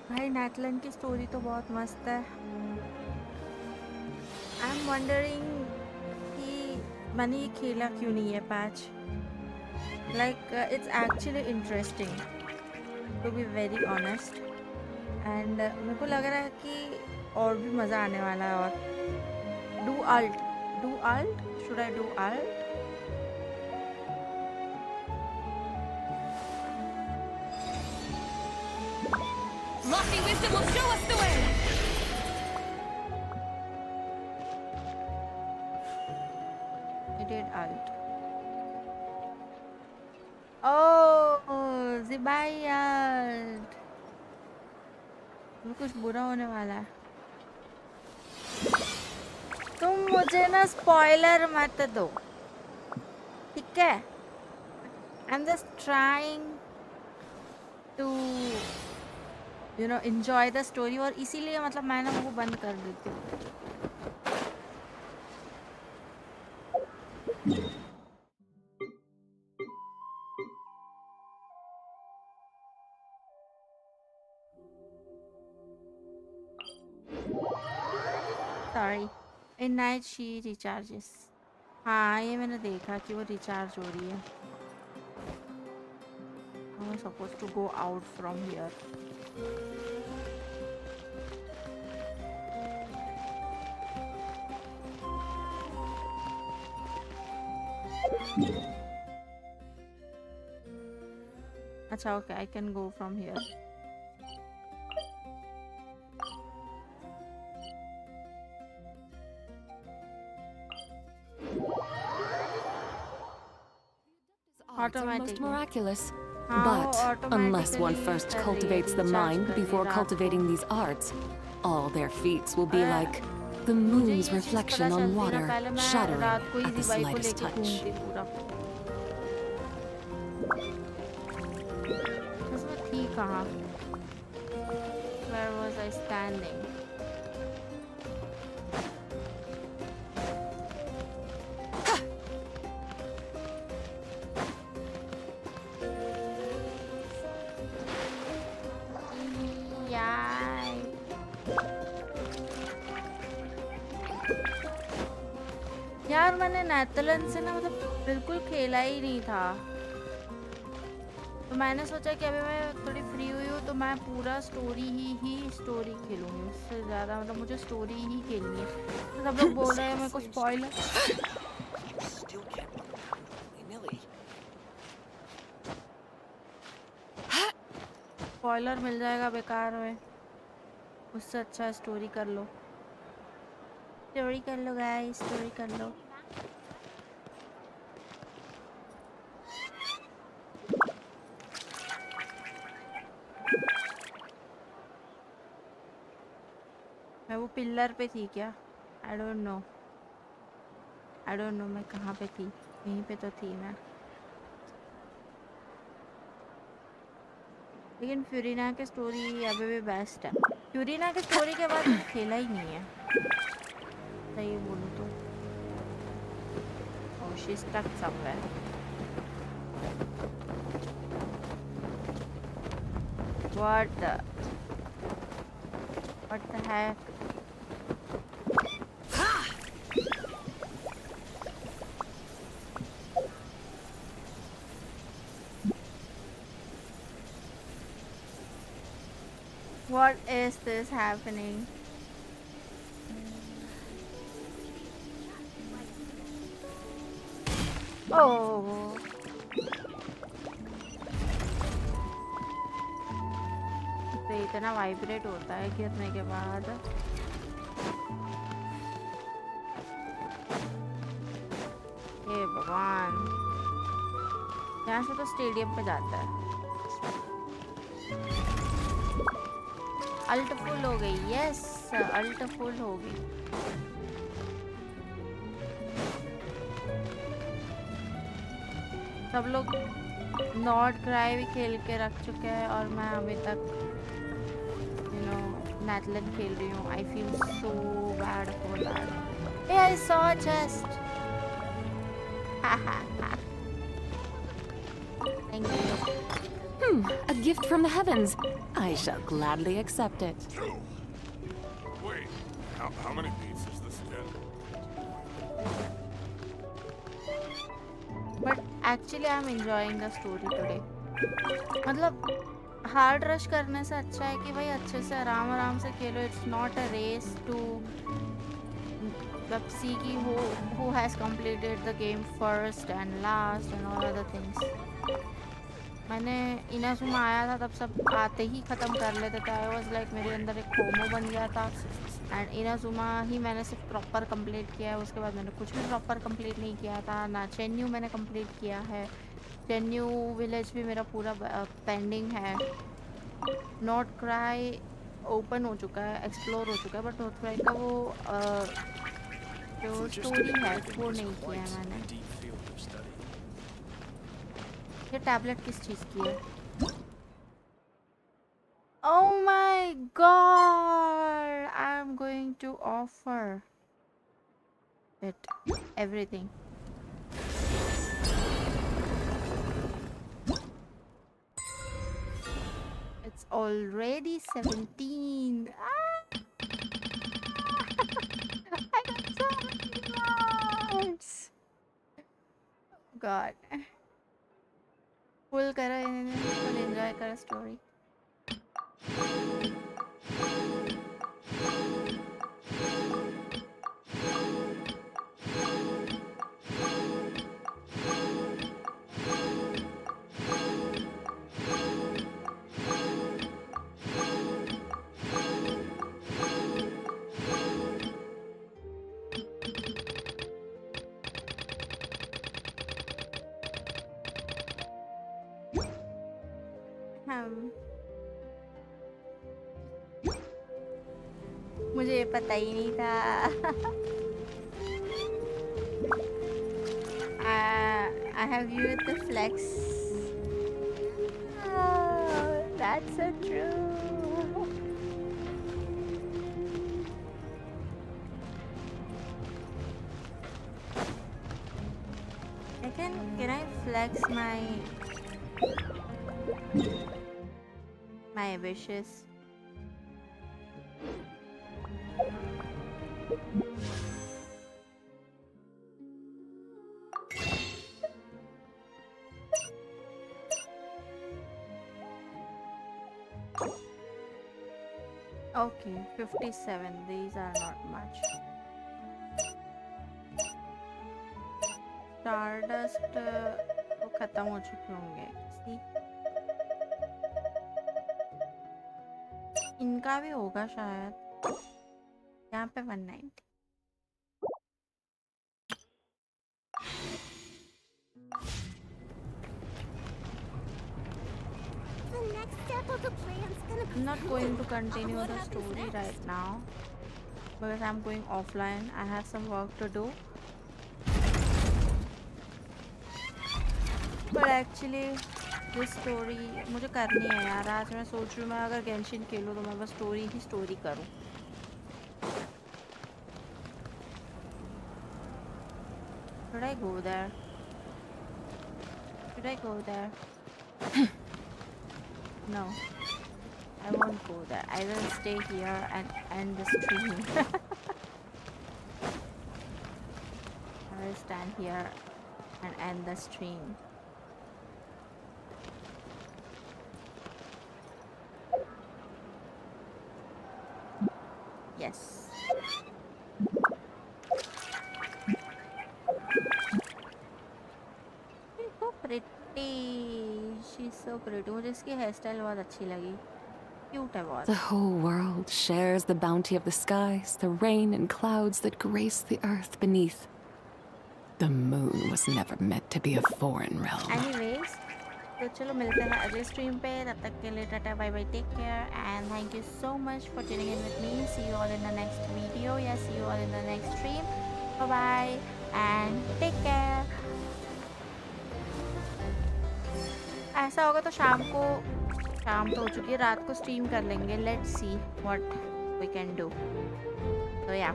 Speaker 5: भाई नैटलैंड की story तो बहुत मस्त है। I am wondering कि मैंने ये खेला क्यों नहीं है patch. Like it's actually interesting to be very honest, and मेरे को लग रहा है कि और भी मज़ा आने वाला है। और do ult should I do ult?
Speaker 1: Lofty wisdom will show us the way!
Speaker 5: I did alt. Oh, Zibai alt. कुछ बुरा होने वाला है। तुम मुझे ना स्पॉइलर मत दो, ठीक है? I'm just trying to enjoy the story, और इसीलिए मतलब मैंने वो बंद कर देती हूँ। Sorry. In night she recharges. हाँ, ये मैंने देखा कि वो रिचार्ज हो रही है। I'm supposed to go out from here. अच्छा, okay, I can go from here.
Speaker 1: Arts are most miraculous.
Speaker 5: How
Speaker 1: But unless one
Speaker 5: automatically
Speaker 1: first
Speaker 5: are
Speaker 1: cultivates the
Speaker 5: recharge
Speaker 1: mind
Speaker 5: karne
Speaker 1: before
Speaker 5: raat
Speaker 1: cultivating these arts, all their feats will be like the moon's reflection on water, shattering at the slightest touch.
Speaker 5: इसमें थी कहाँ? Where was I standing? यार मैंने Netherland से ना मतलब बिल्कुल खेला ही नहीं था, तो मैंने सोचा कि अभी मैं थोड़ी फ्री हुई हूँ तो मैं पूरा स्टोरी खेलूंगी। उससे ज़्यादा मतलब मुझे स्टोरी ही खेलनी है। तो सब लोग बोल रहे हैं मेरे को स्पॉइलर मिल जाएगा बेकार में, उससे अच्छा स्टोरी कर लो गाइस, स्टोरी कर लो। मैं वो पिलर पे थी क्या? आई डोंट नो मैं कहाँ पे थी। यहीं पे तो थी मैं। लेकिन फ्यूरिना की स्टोरी अभी भी बेस्ट है। फ्यूरिना की स्टोरी के बाद खेला ही नहीं है, सही बोलूं तो। Oh, she's stuck somewhere. What the heck? What is this happening? Oh. तो इतना वाइब्रेट होता है गिरने के बाद। हे भगवान, यहाँ से तो स्टेडियम पे जाता है। अल्ट फुल हो गई। यस, अल्ट फुल हो गई। सब लोग नॉट क्राई भी खेल के रख चुके हैं और मैं अभी तक नेदरलैंड खेल रही हूँ। I feel so bad for that. I saw just Thank you.
Speaker 1: A gift from the heavens. I shall gladly accept it.
Speaker 16: Wait, how many beats is this again?
Speaker 5: But actually I'm enjoying the story today. मतलब hard rush करने से अच्छा है कि भाई अच्छे से आराम आराम से खेलो. It's not a race to मतलब सी की who has completed the game first and last and all other things. मैंने इनाजुमा आया था तब सब आते ही ख़त्म कर लेते थे. आई वॉज लाइक मेरे अंदर एक फोमो बन गया था. एंड इनाजुमा ही मैंने सिर्फ प्रॉपर कंप्लीट किया है. उसके बाद मैंने कुछ भी प्रॉपर कंप्लीट नहीं किया था. ना चेन्यू मैंने कंप्लीट किया है. चेन्यू विलेज भी मेरा पूरा पेंडिंग है. नॉट क्राई ओपन हो चुका है, एक्सप्लोर हो चुका है, बट नॉट क्राई का वो जो स्टोरी है वो नहीं किया है मैंने. ये टैबलेट किस चीज़ की है? Oh my god! I'm going to offer it everything. It's already 17. I got so many rewards. God. Full करो इन्होंने, full enjoy करो story. मुझे पता ही नहीं था. I have viewed the flex. Oh, that's so true. Can I flex my wishes? Okay, 57. These are not much. Stardust वो खत्म हो चुके होंगे. See? इनका भी होगा शायद. यहाँ पे 190. I'm not going to continue the story right now because I'm going offline. I have some work to do. But actually this story मुझे करनी है यार. आज मैं सोच रही हूँ मैं अगर गेंशिन खेलूँ तो मैं बस स्टोरी करूँ. Should I go there? Should I go there? No, I won't go there. I will stay here and end the stream. I will stand here and end the stream. Yes. She's so pretty. She's so pretty. मुझे इसकी hair style बहुत अच्छी लगी. Cute है बहुत.
Speaker 1: The whole world shares the bounty of the skies, the rain and clouds that grace the earth beneath. The moon was never meant to be a foreign realm.
Speaker 5: Anyways, तो चलो मिलते हैं अगले स्ट्रीम पे. तब तक के लिए टाटा bye bye. Take care and thank you so much for tuning in with me. See you all in the next video. Yeah, see you all in the next stream. Bye bye and take care. ऐसा होगा तो शाम तो हो चुकी है. रात को स्ट्रीम कर लेंगे. Let's see what we can do. So yeah,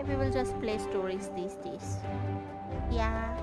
Speaker 5: we will just play stories these days. Yeah.